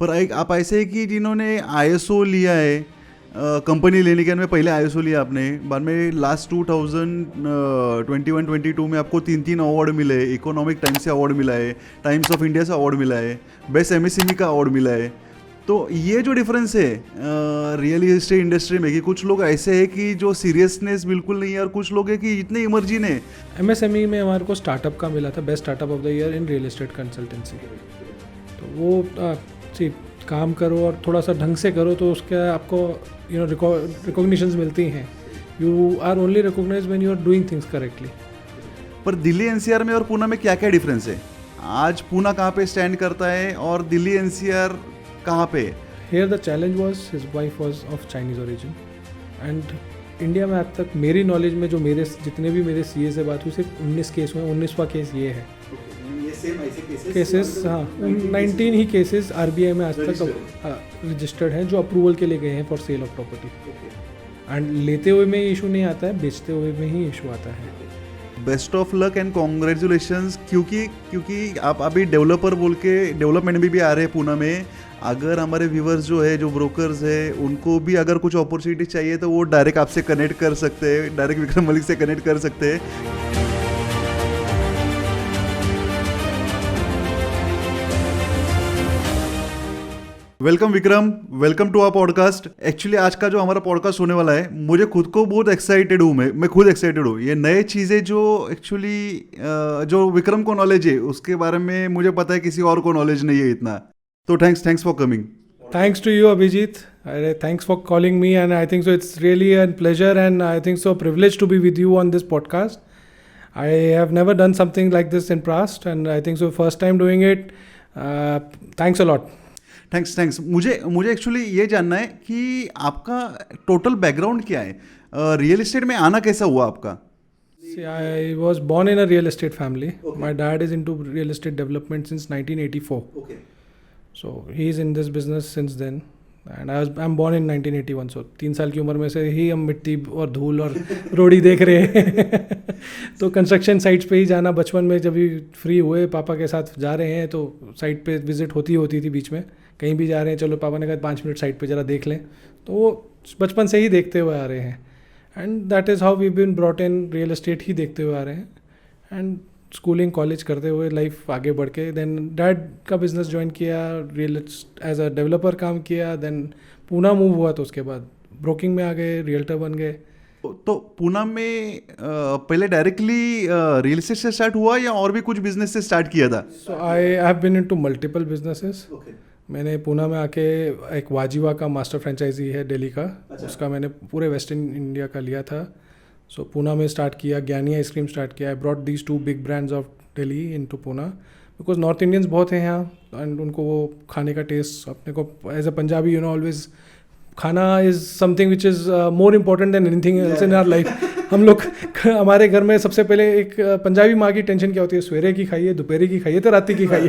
पर एक आप ऐसे है कि जिन्होंने आईएसओ लिया है, कंपनी लेने के में पहले आईएसओ लिया आपने, बाद में लास्ट 2021-22 में आपको 3 अवार्ड मिले, इकोनॉमिक टाइम्स से अवार्ड मिला है, टाइम्स ऑफ इंडिया से अवार्ड मिला है, बेस्ट एमएसएमई का अवार्ड मिला है। तो ये जो डिफरेंस है रियल एस्टेट इंडस्ट्री में कि कुछ लोग ऐसे हैं कि जो सीरियसनेस बिल्कुल नहीं है और कुछ लोग हैं कि इतने इमर्जिन है। एमएसएमई में हमारे को स्टार्टअप का मिला था best startup of the year in real estate consultancy. तो वो काम करो और थोड़ा सा ढंग से करो तो उसके आपको रिकॉग्निशंस मिलती हैं। You are only recognized when you are doing things correctly. पर दिल्ली एनसीआर में और पूना में क्या क्या डिफरेंस है? आज पूना कहाँ पे स्टैंड करता है और दिल्ली एनसीआर कहाँ पे? Here the challenge was his wife was of Chinese origin and India में आज तक मेरी नॉलेज में जो मेरे जितने भी मेरे सीए से बात हुई सिर्फ 19 केस हुए। 19वां केस ये है। केसेस हाँ 19 ही केसेस आरबीआई में आज तक रजिस्टर्ड हैं जो अप्रूवल के लिए गए हैं for sale of property. And लेते हुए में इशू नहीं आता है, बेचते हुए में ही इशू आता है। Best of luck and congratulations, क्योंकि आप अभी डेवलपर बोल के डेवलपमेंट में भी आ रहे हैं पूना में। अगर हमारे व्यूवर्स जो है, जो ब्रोकर्स है, उनको भी अगर कुछ अपॉर्चुनिटी चाहिए तो वो डायरेक्ट आपसे कनेक्ट कर सकते हैं, डायरेक्ट विक्रम मलिक से कनेक्ट कर सकते हैं। Welcome Vikram, welcome to our podcast. Actually आज का जो हमारा पॉडकास्ट होने वाला है, मुझे खुद को बहुत एक्साइटेड हूँ, मैं खुद एक्साइटेड हूँ। ये नए चीज़ें जो एक्चुअली जो विक्रम को नॉलेज है उसके बारे में मुझे पता है किसी और को नॉलेज नहीं है इतना। तो thanks for coming. Thanks to you, Abhijit. Thanks for calling me, and I think so it's really a pleasure and I think so privileged to be with you on this podcast. I have never done something like this in past, and I think so first time doing it. Thanks a lot. Thanks. मुझे actually ये जानना है कि आपका total background क्या है, real estate में आना कैसा हुआ आपका? See, I was born in a real estate family. Okay. My dad is into real estate development since 1984. Okay. So he is in this business since then, and I'm born in 1981. So 3 साल की उम्र में से ही हम मिट्टी और धूल और रोड़ी देख रहे हैं। तो कंस्ट्रक्शन साइट्स पे ही जाना, बचपन में जब भी फ्री हुए पापा के साथ जा रहे हैं तो साइट पे विजिट होती थी बीच में, कहीं भी जा रहे हैं चलो पापा ने कहा 5 मिनट साइट पे ज़रा देख लें, तो वो बचपन से ही देखते हुए आ रहे हैं। And that is how we been brought in, real estate ही देखते हुए आ रहे हैं। एंड स्कूलिंग कॉलेज करते हुए लाइफ आगे बढ़ के देन डैड का बिजनेस ज्वाइन किया, रियल एज अ डेवलपर काम किया, देन पूना मूव हुआ तो उसके बाद ब्रोकिंग में आ गए, रियल्टर बन गए। तो पूना में पहले डायरेक्टली रियल एस्टेट से स्टार्ट हुआ या और भी कुछ बिजनेस से स्टार्ट किया था? So I have been into multiple businesses. मैंने पूना में आके एक वाजीवा का मास्टर फ्रेंचाइजी है दिल्ली का, उसका मैंने पूरे वेस्टर्न इंडिया का लिया था। सो पूना में स्टार्ट किया, ज्ञानी आइसक्रीम स्टार्ट किया। I brought these 2 big brands of Delhi into Poona because north Indians बहुत हैं यहाँ एंड उनको वो खाने का टेस्ट, अपने को एज अ पंजाबी ऑलवेज खाना is something which is more important than anything else in our life. हम लोग हमारे घर में सबसे पहले एक पंजाबी माँ की टेंशन क्या होती है, सवेरे की खाइए, दोपहर की खाइए, तो रात की खाइए।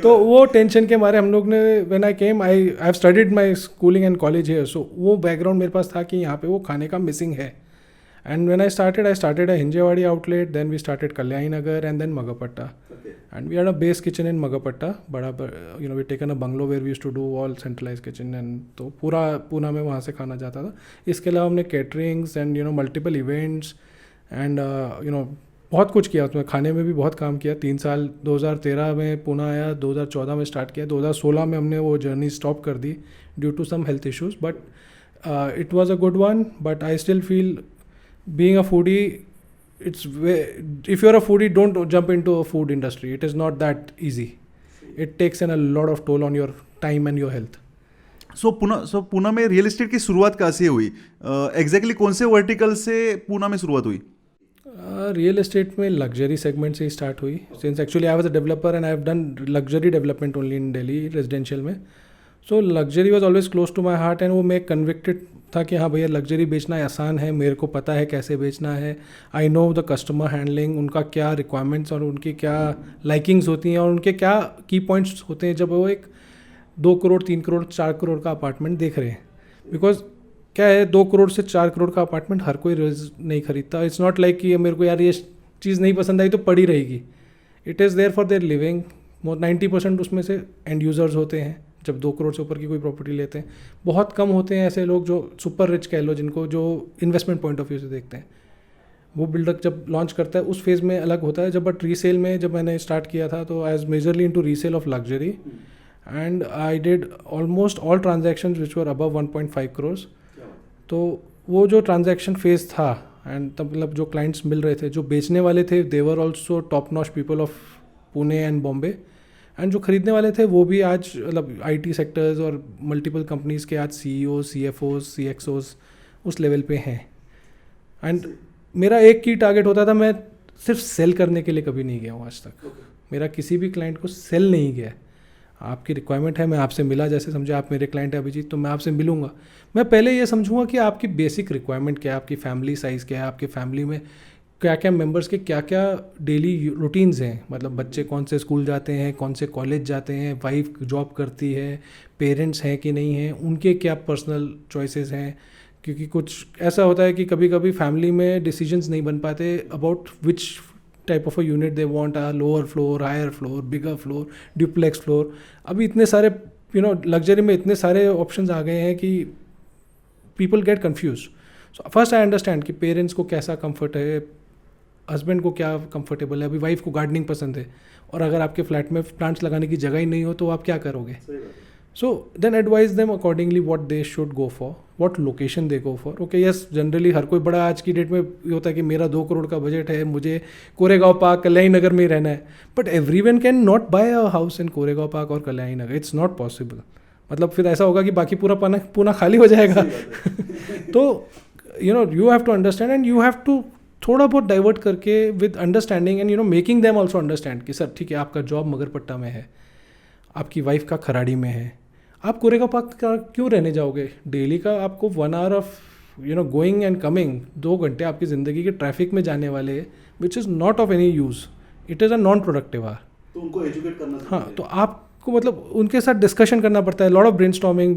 तो वो टेंशन के मारे हम लोग ने, when I came, I have studied my schooling and college here, so वो बैकग्राउंड मेरे पास था कि यहाँ पे वो खाने का मिसिंग है। And when I started a Hinjewadi outlet, then we started Kalyani Nagar and then Magapatta. Okay. And we had a base kitchen in Magapatta, but we taken a bungalow where we used to do all centralized kitchen, and तो पूरा पूना में वहाँ से खाना जाता था। इसके अलावा हमने caterings and multiple events and बहुत कुछ किया उसमें, खाने में भी बहुत काम किया। 3 साल 2013 में पूना आया, 2014 में स्टार्ट किया, 2016 में हमने वो जर्नी स्टॉप कर दी due to some health issues, but it was a good one. But I still feel being a foodie, if you're a foodie, don't jump into a food industry. It is not that easy. It takes in a lot of toll on your time and your health. So Poona में real estate की शुरुआत कहाँ से हुई? Exactly कौन से vertical से पूना में शुरुआत हुई? रियल एस्टेट में लग्जरी सेगमेंट से ही स्टार्ट हुई। Since actually I was a developer and I have done luxury development only in Delhi residential में। So luxury was always close to my heart and वो मैं कन्विक्टेड था कि हाँ भैया लग्जरी बेचना आसान है, मेरे को पता है कैसे बेचना है। I know the customer handling, उनका क्या रिक्वायरमेंट्स और उनकी क्या लाइकिंग्स होती हैं और उनके क्या की पॉइंट्स होते हैं जब वो एक 2 करोड़ 3 करोड़ 4 करोड़ का अपार्टमेंट देख रहे हैं। बिकॉज क्या है, 2 करोड़ से 4 करोड़ का अपार्टमेंट हर कोई रोज नहीं खरीदता। इट्स नॉट लाइक कि मेरे को यार ये चीज़ नहीं पसंद आई तो पड़ी रहेगी। It is there for their living. 90% उसमें से एंड यूज़र्स होते हैं, जब 2 करोड़ से ऊपर की कोई प्रॉपर्टी लेते हैं। बहुत कम होते हैं ऐसे लोग जो सुपर रिच कह लो, जिनको जो इन्वेस्टमेंट पॉइंट ऑफ व्यू से देखते हैं। वो बिल्डर जब लॉन्च करता है उस फेज़ में अलग होता है। जब बट रीसेल में जब मैंने स्टार्ट किया था तो I was majorly into resale of luxury, and I did almost all transactions which were above 1.5 crore. तो वो जो ट्रांजैक्शन फेज़ था, एंड तब मतलब जो क्लाइंट्स मिल रहे थे, जो बेचने वाले थे, they were also top notch people of Pune and Bombay, and जो खरीदने वाले थे वो भी आज मतलब आईटी सेक्टर्स और मल्टीपल कंपनीज़ के आज CEO, CFOs, CXOs उस लेवल पे हैं। एंड मेरा एक ही टारगेट होता था, मैं सिर्फ सेल करने के लिए कभी नहीं गया हूँ आज तक। मेरा किसी भी क्लाइंट को सेल नहीं गया। आपकी रिक्वायरमेंट है, मैं आपसे मिला, जैसे समझे आप मेरे क्लाइंट है अभिजीत, तो मैं आपसे मिलूंगा। मैं पहले ये समझूंगा कि आपकी बेसिक रिक्वायरमेंट क्या है, आपकी फैमिली साइज़ क्या है, आपके फैमिली में क्या क्या मेंबर्स के क्या क्या डेली रूटीन्स हैं, मतलब बच्चे कौन से स्कूल जाते हैं, कौन से कॉलेज जाते हैं, वाइफ जॉब करती है, पेरेंट्स हैं कि नहीं हैं, उनके क्या पर्सनल चॉइसेस हैं। क्योंकि कुछ ऐसा होता है कि कभी कभी फैमिली में डिसीजंस नहीं बन पाते about which type of a unit they want, a lower floor, higher floor, bigger floor, duplex floor. अभी इतने सारे लग्जरी में इतने सारे ऑप्शंस आ गए हैं कि people get confuse. So first I understand कि पेरेंट्स को कैसा कंफर्ट है, हस्बैंड को क्या कंफर्टेबल है। अभी वाइफ को गार्डनिंग पसंद है और अगर आपके फ्लैट में प्लांट्स लगाने की जगह ही नहीं हो तो आप क्या करोगे। So then advise them accordingly what they should go for, what location they go for. Okay yes, generally हर कोई बड़ा आज की डेट में ये होता है कि मेरा 2 करोड़ का बजट है, मुझे कोरेगांव पार्क, कल्याणी नगर में ही रहना है। But everyone can not buy a house in Koregaon Park और Kalyani Nagar, it's not possible. मतलब फिर ऐसा होगा कि बाकी पूरा पूना खाली हो जाएगा। तो you have to understand, and you have to थोड़ा बहुत डाइवर्ट करके with understanding, and making them also understand कि सर ठीक है, आपका जॉब मगरपट्टा में है, आपकी वाइफ का खराड़ी में है, आप कोरेगांव पार्क का क्यों रहने जाओगे। डेली का आपको 1 hour of going and coming, 2 घंटे आपकी ज़िंदगी के ट्रैफिक में जाने वाले, which is not of any use, it is a non productive hour. तो उनको एजुकेट करना। हाँ, तो आपको मतलब उनके साथ डिस्कशन करना पड़ता है, लॉट ऑफ ब्रेनस्टॉर्मिंग।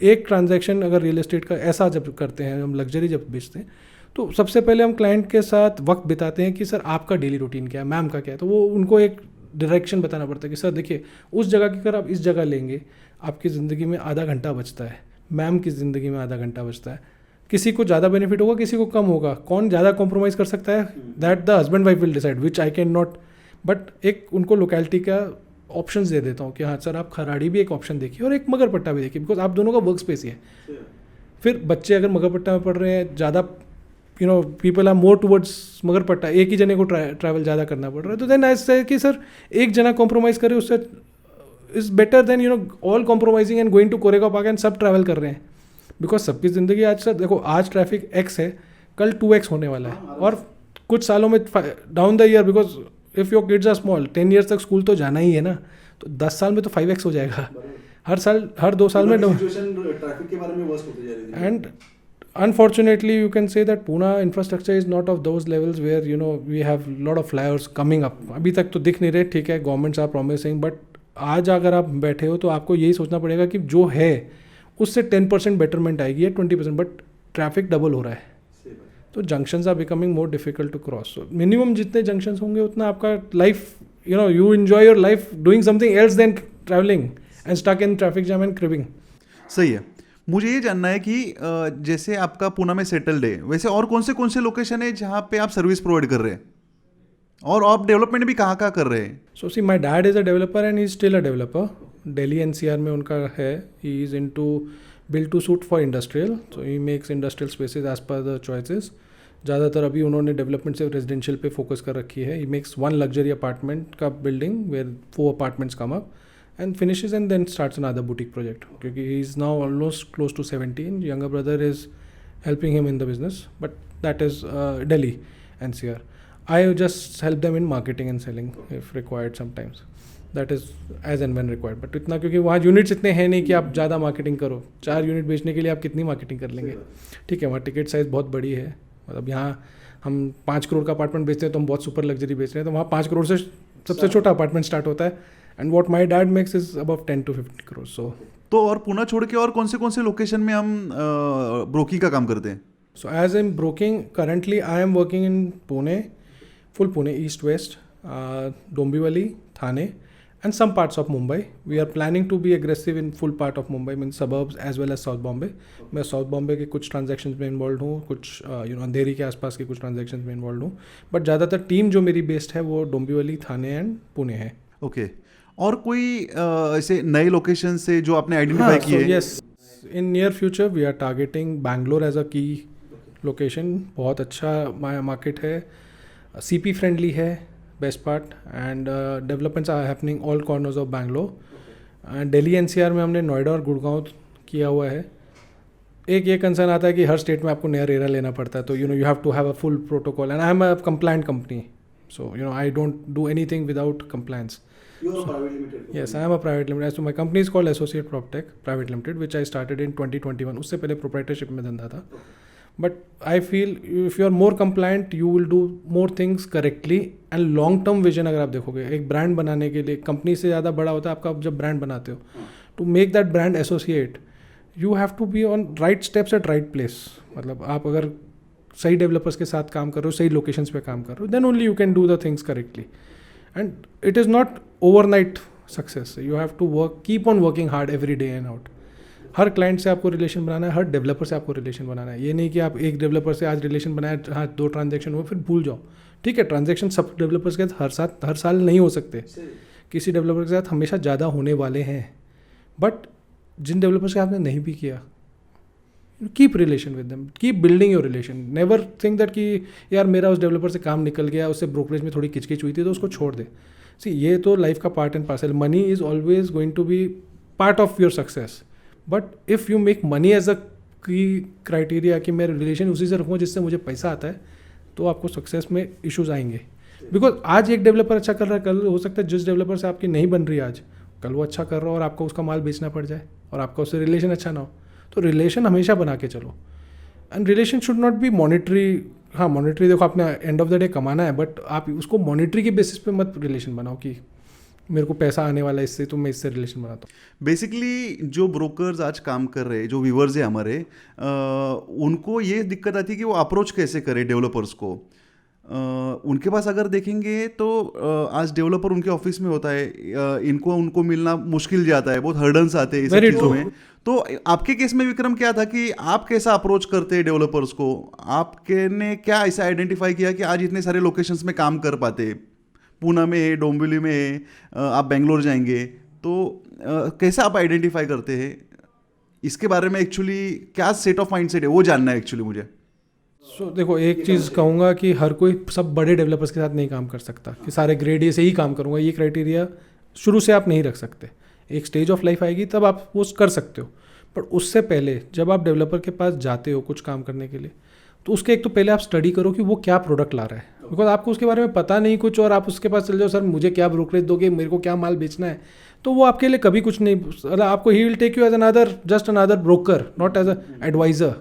एक ट्रांजैक्शन अगर रियल एस्टेट का ऐसा जब करते हैं, हम लग्जरी जब बेचते हैं, तो सबसे पहले हम क्लाइंट के साथ वक्त बिताते हैं कि सर आपका डेली रूटीन क्या है, मैम का क्या है। तो वो उनको एक डायरेक्शन बताना पड़ता है कि सर देखिए, उस जगह की अगर आप इस जगह लेंगे, आपकी ज़िंदगी में आधा घंटा बचता है, मैम की ज़िंदगी में आधा घंटा बचता है। किसी को ज़्यादा बेनिफिट होगा, किसी को कम होगा, कौन ज़्यादा कॉम्प्रोमाइज़ कर सकता है, that the husband wife will decide, which I can not. But एक उनको लोकेलिटी का ऑप्शंस दे देता हूँ कि हाँ सर, आप खराड़ी भी एक ऑप्शन देखिए और एक मगरपट्टा भी देखिए, बिकॉज आप दोनों का वर्क स्पेस ही है। फिर बच्चे अगर मगरपट्टा में पढ़ रहे हैं, ज़्यादा people are more towards Magarpatta, एक ही जने को ट्रैवल ज़्यादा करना पड़ रहा है, तो देन ऐसा है कि सर एक जना कॉम्प्रोमाइज़ करे, उससे is better than all compromising and going to Koregaon Park and सब ट्रैवल कर रहे हैं। बिकॉज सबकी ज़िंदगी आज सर देखो, आज ट्रैफिक X है, कल 2X होने वाला है, और कुछ सालों में down the year, because if your kids are small, 10 years तक स्कूल तो जाना ही है ना, तो 10 साल में तो 5X हो जाएगा। हर साल, हर 2 साल में ट्रैफिक के बारे में वर्स्ट होती जा रही है। And unfortunately you can say that Pune infrastructure is not of those levels where we have lot of flyovers coming up. अभी तक तो दिख नहीं रहे, ठीक है, गवर्नमेंट्स आर प्रॉमिसिंग, बट आज अगर आप बैठे हो तो आपको यही सोचना पड़ेगा कि जो है उससे 10% बेटरमेंट आएगी या 20%, बट ट्रैफिक डबल हो रहा है, तो junctions are becoming more difficult to cross. So minimum जितने जंक्शंस होंगे उतना आपका life, you enjoy your life doing something else than traveling and stuck in traffic jam and cribbing. सही है। मुझे ये जानना है कि जैसे आपका पुणे में सेटल्ड है, वैसे और कौन से लोकेशन है जहाँ पे आप सर्विस प्रोवाइड कर रहे हैं, और आप डेवलपमेंट भी कहाँ कहाँ कर रहे हैं? So see, my dad is a developer and he is still a developer. Delhi NCR में उनका है, he is into build to suit for industrial, so he makes industrial spaces as per the choices. ज़्यादातर अभी उन्होंने development से residential पे focus कर रखी है। ही मेक्स 1 लग्जरी अपार्टमेंट का building where 4 apartments come up and finishes and then starts another boutique project. Because he is now almost close to 70, and younger brother is helping him in the business, but that is Delhi NCR. I just help them in marketing and selling if required sometimes. That is as and when required. But इतना, क्योंकि वहाँ units इतने हैं नहीं कि आप ज़्यादा marketing करो। 4 यूनिट बेचने के लिए आप कितनी मार्केटिंग कर लेंगे, ठीक है। वहाँ टिकट साइज़ बहुत बड़ी है, मतलब यहाँ हम 5 करोड़ का अपार्टमेंट बेचते हैं तो हम बहुत सुपर लग्जरी बेच रहे हैं, तो वहाँ 5 करोड़ से सबसे छोटा अपार्टमेंट स्टार्ट होता है। And what my dad makes is above 10 to 50 crores. So तो और पुणे छोड़ के और कौन से लोकेशन में हम ब्रोकिंग का काम करते हैं? So as in broking, currently I am working in Pune, full Pune, East West, Dombivali, Thane, and some parts of Mumbai. We are planning to be aggressive in full part of Mumbai, means suburbs as well as South Bombay. मैं south Bombay के कुछ transactions में involve हूँ, कुछ अंधेरी के आसपास के कुछ ट्रांजैक्शंस में इन्वॉल्व हूँ, बट ज़्यादातर टीम जो मेरी बेस्ड है वो डोंबिवली, थाने एंड पुणे है. ओके. और कोई ऐसे नए लोकेशन से जो आपने आइडेंटिफाई किए? Yes, in near future we are targeting Bangalore as a key location. बहुत अच्छा मार्केट है, CP फ्रेंडली है, best part, and developments are happening all corners of Bangalore. And Delhi NCR में हमने नोएडा और गुड़गांव किया हुआ है. एक ये कंसर्न आता है कि हर स्टेट में आपको नया रेरा लेना पड़ता है, तो you have to have a full protocol, and I am a compliant company, so I don't do anything without compliance. You are a private limited. Yes, I am a private limited. So my company is called Associate PropTech Private Limited, which I started in 2021. उससे पहले proprietorship में धंधा था. But I feel if you are more compliant, you will do more things correctly, and long term vision अगर आप देखोगे, एक brand बनाने के लिए कंपनी से ज़्यादा बड़ा होता है आपका जब ब्रांड बनाते हो. To make that brand associate, you have to be on right steps at right place. मतलब आप अगर सही डेवलपर्स के साथ काम कर रहे हो, सही लोकेशंस पे काम कर रहे हो, then only you can do the things correctly. And it is not overnight success. You have to work, keep on working hard every day and out. Her client से आपको रिलेशन बनाना है, हर डेवलपर से आपको रिलेशन बनाना है. ये नहीं कि आप एक डेवलपर से आज रिलेशन बनाया, हाँ 2 ट्रांजेक्शन हुए फिर भूल जाओ. ठीक है, ट्रांजेक्शन सब डेवलपर्स के साथ हर साल नहीं हो सकते, किसी डेवलपर के साथ हमेशा ज़्यादा होने वाले हैं. बट जिन डेवलपर्स के साथ में नहीं भी किया, keep relation with them, keep building your relation. Never think that कि यार मेरा उस डेवलपर से काम निकल गया, उससे ब्रोकरेज में थोड़ी किचकिच हुई थी तो उसको छोड़ दे. सी, ये तो लाइफ का part and parcel. Money is always going to be part of your success, but if you make money as a key criteria कि मैं रिलेशन उसी से रखूँगा जिससे मुझे पैसा आता है, तो आपको सक्सेस में इश्यूज़ आएंगे. बिकॉज आज एक डेवलपर अच्छा कर रहा है, कल हो सकता है जिस डेवलपर से आपकी नहीं बन रही आज, कल वो अच्छा कर रहा हो और आपको उसका माल बेचना पड़ जाए और आपका उससे रिलेशन अच्छा ना हो. तो रिलेशन हमेशा बना के चलो. And relation should not be monetary. हाँ, मॉनिटरी देखो आपने एंड ऑफ द डे कमाना है, बट आप उसको मॉनिटरी के बेसिस पे मत रिलेशन बनाओ कि मेरे को पैसा आने वाला है इससे, तो मैं इससे रिलेशन बनाता हूँ. बेसिकली जो ब्रोकर्स आज काम कर रहे हैं, जो व्यूवर्स हैं हमारे, उनको ये दिक्कत आती है कि वो अप्रोच कैसे करें डेवलपर्स को. उनके पास अगर देखेंगे तो आज डेवलपर उनके ऑफिस में होता है, इनको उनको मिलना मुश्किल जाता है, बहुत हर्डन्स आते हैं इस चीज़ों में. तो आपके केस में विक्रम क्या था कि आप कैसा अप्रोच करते हैं डेवलपर्स को? आपके ने क्या ऐसा आइडेंटिफाई किया कि आज इतने सारे लोकेशंस में काम कर पाते? पूना में है, डोंबिवली में है, आप बेंगलोर जाएंगे, तो कैसा आप आइडेंटिफाई करते हैं? इसके बारे में एक्चुअली क्या सेट ऑफ माइंड सेट है वो जानना है एक्चुअली मुझे. देखो, एक चीज़ कहूँगा कि हर कोई सब बड़े डेवलपर्स के साथ नहीं काम कर सकता कि सारे ग्रेड ए से ही काम करूँगा, ये क्राइटेरिया शुरू से आप नहीं रख सकते. एक स्टेज ऑफ लाइफ आएगी तब आप वो कर सकते हो, पर उससे पहले जब आप डेवलपर के पास जाते हो कुछ काम करने के लिए, तो उसके एक तो पहले आप स्टडी करो कि वो क्या प्रोडक्ट ला रहा है. बिकॉज आपको उसके बारे में पता नहीं कुछ और आप उसके पास चल जाओ, सर मुझे क्या ब्रोकरेज दोगे, मेरे को क्या माल बेचना है, तो वो आपके लिए कभी कुछ नहीं. आपको he will take you as another, just another broker, not as a adviser.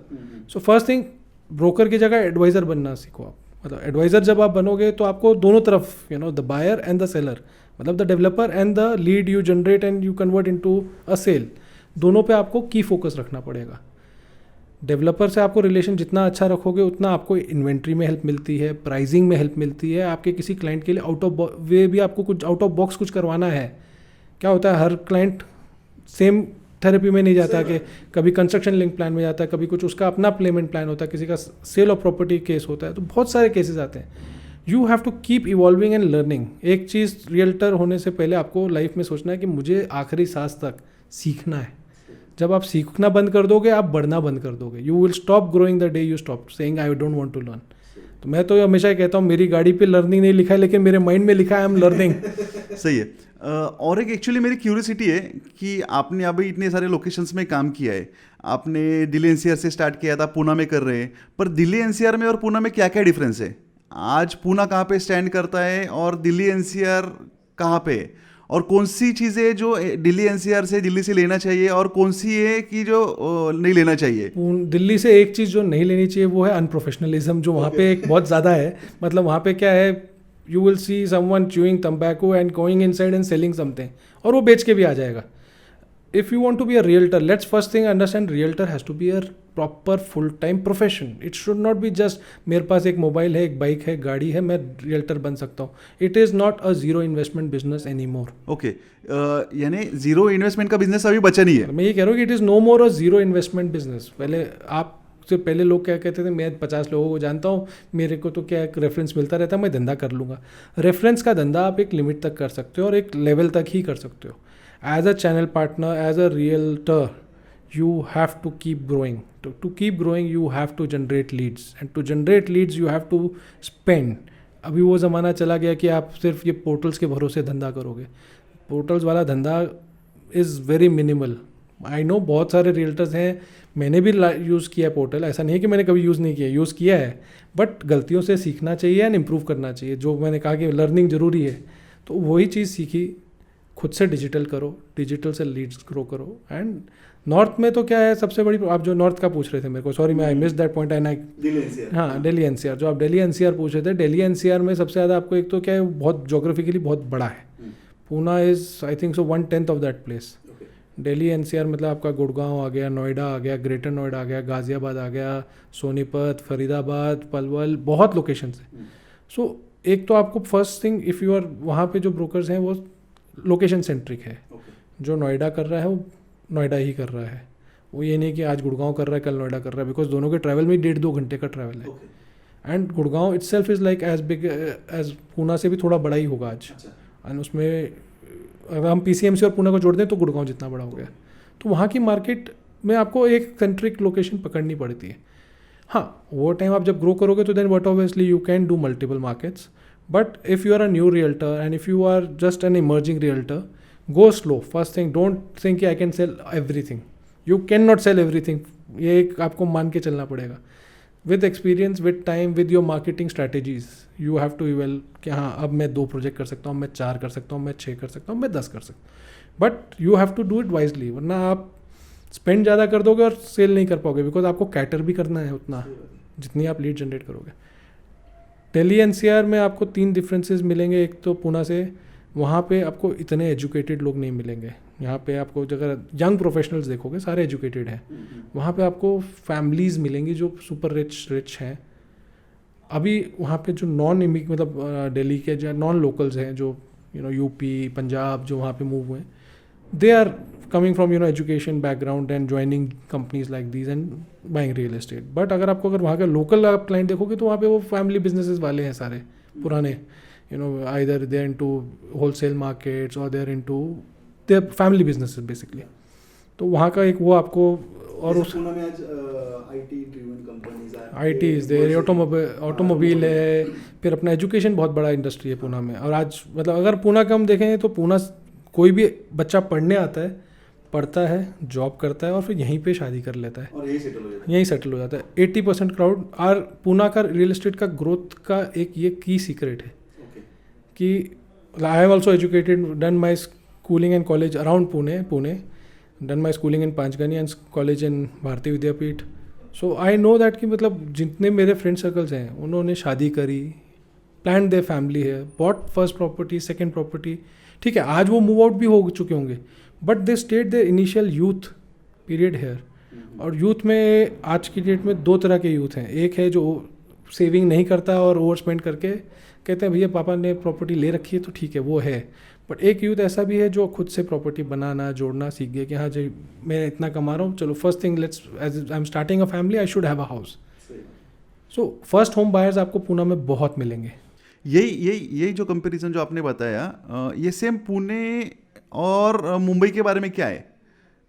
So first thing, broker की जगह एडवाइज़र बनना सीखो आप. मतलब एडवाइज़र जब आप बनोगे तो आपको दोनों तरफ, the buyer and the seller, मतलब the developer and the lead you generate and you convert into a sale, दोनों पे आपको की फोकस रखना पड़ेगा. डेवलपर से आपको रिलेशन जितना अच्छा रखोगे उतना आपको इन्वेंट्री में हेल्प मिलती है, प्राइसिंग में हेल्प मिलती है. आपके किसी क्लाइंट के लिए आउट ऑफ वे भी आपको कुछ आउट ऑफ बॉक्स कुछ करवाना है. क्या होता है, हर क्लाइंट सेम थेरेपी में नहीं जाता, कि कभी कंस्ट्रक्शन लिंक प्लान में जाता है, कभी कुछ उसका अपना पेमेंट प्लान होता है, किसी का सेल ऑफ प्रॉपर्टी केस होता है, तो बहुत सारे केसेस आते हैं. You have to keep evolving and learning. एक चीज़, रियल्टर होने से पहले आपको लाइफ में सोचना है कि मुझे आखिरी सांस तक सीखना है. जब आप सीखना बंद कर दोगे, आप बढ़ना बंद कर दोगे. You will stop growing the day you stop saying I don't want to learn. तो मैं तो हमेशा कहता हूँ, मेरी गाड़ी पे लर्निंग नहीं लिखा है, लेकिन मेरे माइंड में लिखा है आई एम लर्निंग. सही है. और एक एक्चुअली मेरी क्यूरियोसिटी है कि आपने अभी इतने सारे लोकेशंस में काम किया है. आपने दिल्ली NCR से स्टार्ट किया था, पूना में कर रहे हैं, पर दिल्ली NCR में और पूना में क्या क्या डिफरेंस है? आज पूना कहाँ पे स्टैंड करता है और दिल्ली NCR कहाँ पे है? और कौन सी चीज़ें जो दिल्ली NCR से दिल्ली से लेना चाहिए और कौन सी है कि जो नहीं लेना चाहिए? दिल्ली से एक चीज़ जो नहीं लेनी चाहिए वो है अनप्रोफेशनलिज्म, जो वहाँ पे एक बहुत ज़्यादा है. मतलब वहाँ पे क्या है, you will see someone chewing tobacco and going inside and selling something, और वो बेच के भी आ जाएगा. if you want to be a realtor, let's first thing understand realtor has to be a proper full time profession. It should not be just मेरे पास एक mobile है, एक बाइक है, गाड़ी है, मैं realtor बन सकता हूँ. It is not a zero investment business anymore. Okay, यानी जीरो इन्वेस्टमेंट का बिजनेस अभी बचा नहीं है. मैं ये कह रहा हूँ कि it is no more a zero investment business. पहले आप से पहले लोग क्या कहते थे, मैं 50 लोगों को जानता हूँ, मेरे को तो क्या एक रेफरेंस मिलता रहता है, मैं धंधा कर लूँगा. रेफरेंस का धंधा आप एक लिमिट तक कर सकते हो और एक लेवल तक ही कर सकते हो. As a channel partner, as a realtor, you have to keep growing. To keep growing, you have to generate leads, and to generate leads, you have to spend. अभी वो ज़माना चला गया कि आप सिर्फ ये पोर्टल्स के भरोसे धंधा करोगे. पोर्टल्स वाला धंधा is very minimal. I know बहुत सारे रियल्टर्स हैं, मैंने भी यूज़ किया पोर्टल, ऐसा नहीं है कि मैंने कभी यूज़ नहीं किया, यूज़ किया है, बट गलतियों से सीखना चाहिए एंड इम्प्रूव करना चाहिए. जो मैंने कहा कि लर्निंग ज़रूरी है, तो वही चीज़ सीखी. खुद से डिजिटल करो, डिजिटल से लीड्स ग्रो करो. एंड नॉर्थ में तो क्या है सबसे बड़ी, आप जो नॉर्थ का पूछ रहे थे मेरे को, सॉरी मैं I miss that point. And हाँ, दिल्ली एनसीआर, जो आप दिल्ली एनसीआर पूछ रहे थे, दिल्ली एनसीआर में सबसे ज़्यादा आपको एक तो क्या है, बहुत जोग्राफिकली बहुत बड़ा है. Poona is I think so 1/10 of that place. Delhi NCR मतलब आपका गुड़गांव आ गया, नोएडा आ गया, ग्रेटर नोएडा आ गया, गाज़ियाबाद आ गया, सोनीपत, फरीदाबाद, पलवल, बहुत लोकेशन है. सो एक तो आपको first thing, if you are वहाँ पे जो ब्रोकर्स हैं वो लोकेशन सेंट्रिक है. जो नोएडा कर रहा है वो नोएडा ही कर रहा है. वो ये नहीं कि आज गुड़गांव कर रहा है कल नोएडा कर रहा है, बिकॉज दोनों के ट्रैवल में 1.5-2 घंटे का ट्रैवल है. And Gurgaon itself is like as big as Poona से भी थोड़ा बड़ा ही होगा आज. एंड उसमें अगर हम पीसीएमसी और पूना को जोड़ दें तो गुड़गांव जितना बड़ा हो गया. तो वहाँ की मार्केट में आपको एक सेंट्रिक लोकेशन पकड़नी पड़ती है. हाँ, वो टाइम आप जब ग्रो करोगे तो then what obviously you can do multiple markets. But if you are a new realtor and if you are just an emerging realtor, go slow. First thing, don't think I can sell everything. You cannot sell everything. ये एक आपको मान के चलना पड़ेगा. With experience, with time, with your marketing strategies, you have to evaluate कि हाँ अब मैं 2 प्रोजेक्ट कर सकता हूँ, मैं 4 कर सकता हूँ, मैं 6 कर सकता हूँ, मैं 10 कर सकता हूँ. But you have to do it wisely. वरना आप स्पेंड ज़्यादा कर दोगे और सेल नहीं कर पाओगे, बिकॉज आपको कैटर भी करना है उतना जितनी आप लीड जनरेट करोगे. दिल्ली एनसीआर में आपको 3 डिफरेंसेस मिलेंगे. एक तो पूना से, वहाँ पे आपको इतने एजुकेटेड लोग नहीं मिलेंगे. यहाँ पे आपको अगर यंग प्रोफेशनल्स देखोगे सारे एजुकेटेड हैं. वहाँ पे आपको फैमिलीज़ मिलेंगी जो सुपर रिच हैं. अभी वहाँ पे जो नॉन मतलब दिल्ली के जो नॉन लोकल्स हैं, जो यूपी पंजाब जो वहाँ पे मूव हुए, they are coming from education background and joining companies like these and buying real estate. But अगर वहाँ का लोकल आप क्लाइंट देखोगे तो वहाँ पे वो फैमिली बिजनेसेस वाले हैं सारे पुराने. either they're into wholesale markets or they're into their family businesses basically. तो वहाँ का एक वो आपको, और उस पुणे में आज आईटी ड्रिवन कंपनीज है, आईटी इज देयर, ऑटोमोबाइल है, फिर अपना एजुकेशन बहुत बड़ा इंडस्ट्री है पुणे में. और आज मतलब अगर पुणे का हम देखें तो पुणे कोई भी बच्चा पढ़ने आता है, पढ़ता है, जॉब करता है और फिर यहीं पे शादी कर लेता है और यहीं सेटल हो जाता है. 80% क्राउड और पुणे का रियल एस्टेट का ग्रोथ का एक ये की सीक्रेट है कि I have also educated, done my schooling and college around Pune, done my schooling in Panchgani and college in Bharati Vidyapeeth. So I know that कि मतलब जितने मेरे फ्रेंड सर्कल्स हैं उन्होंने शादी करी, प्लान देयर फैमिली है, bought first property, second property. ठीक है, आज वो मूव आउट भी हो चुके होंगे, but they state their initial youth period here. और यूथ में आज की डेट में 2 तरह के यूथ हैं. एक है जो सेविंग नहीं करता और ओवर स्पेंड करके कहते हैं भैया पापा ने प्रॉपर्टी ले रखी है तो ठीक है, वो है. बट एक यूथ ऐसा भी है जो खुद से प्रॉपर्टी बनाना जोड़ना सीख गया कि हाँ जी मैं इतना कमा रहा हूँ, चलो first thing let's as I am starting a family I should have a house. So first home buyers आपको पुणे में बहुत मिलेंगे. यही जो कंपैरिजन जो आपने बताया, ये सेम पुणे और मुंबई के बारे में क्या है?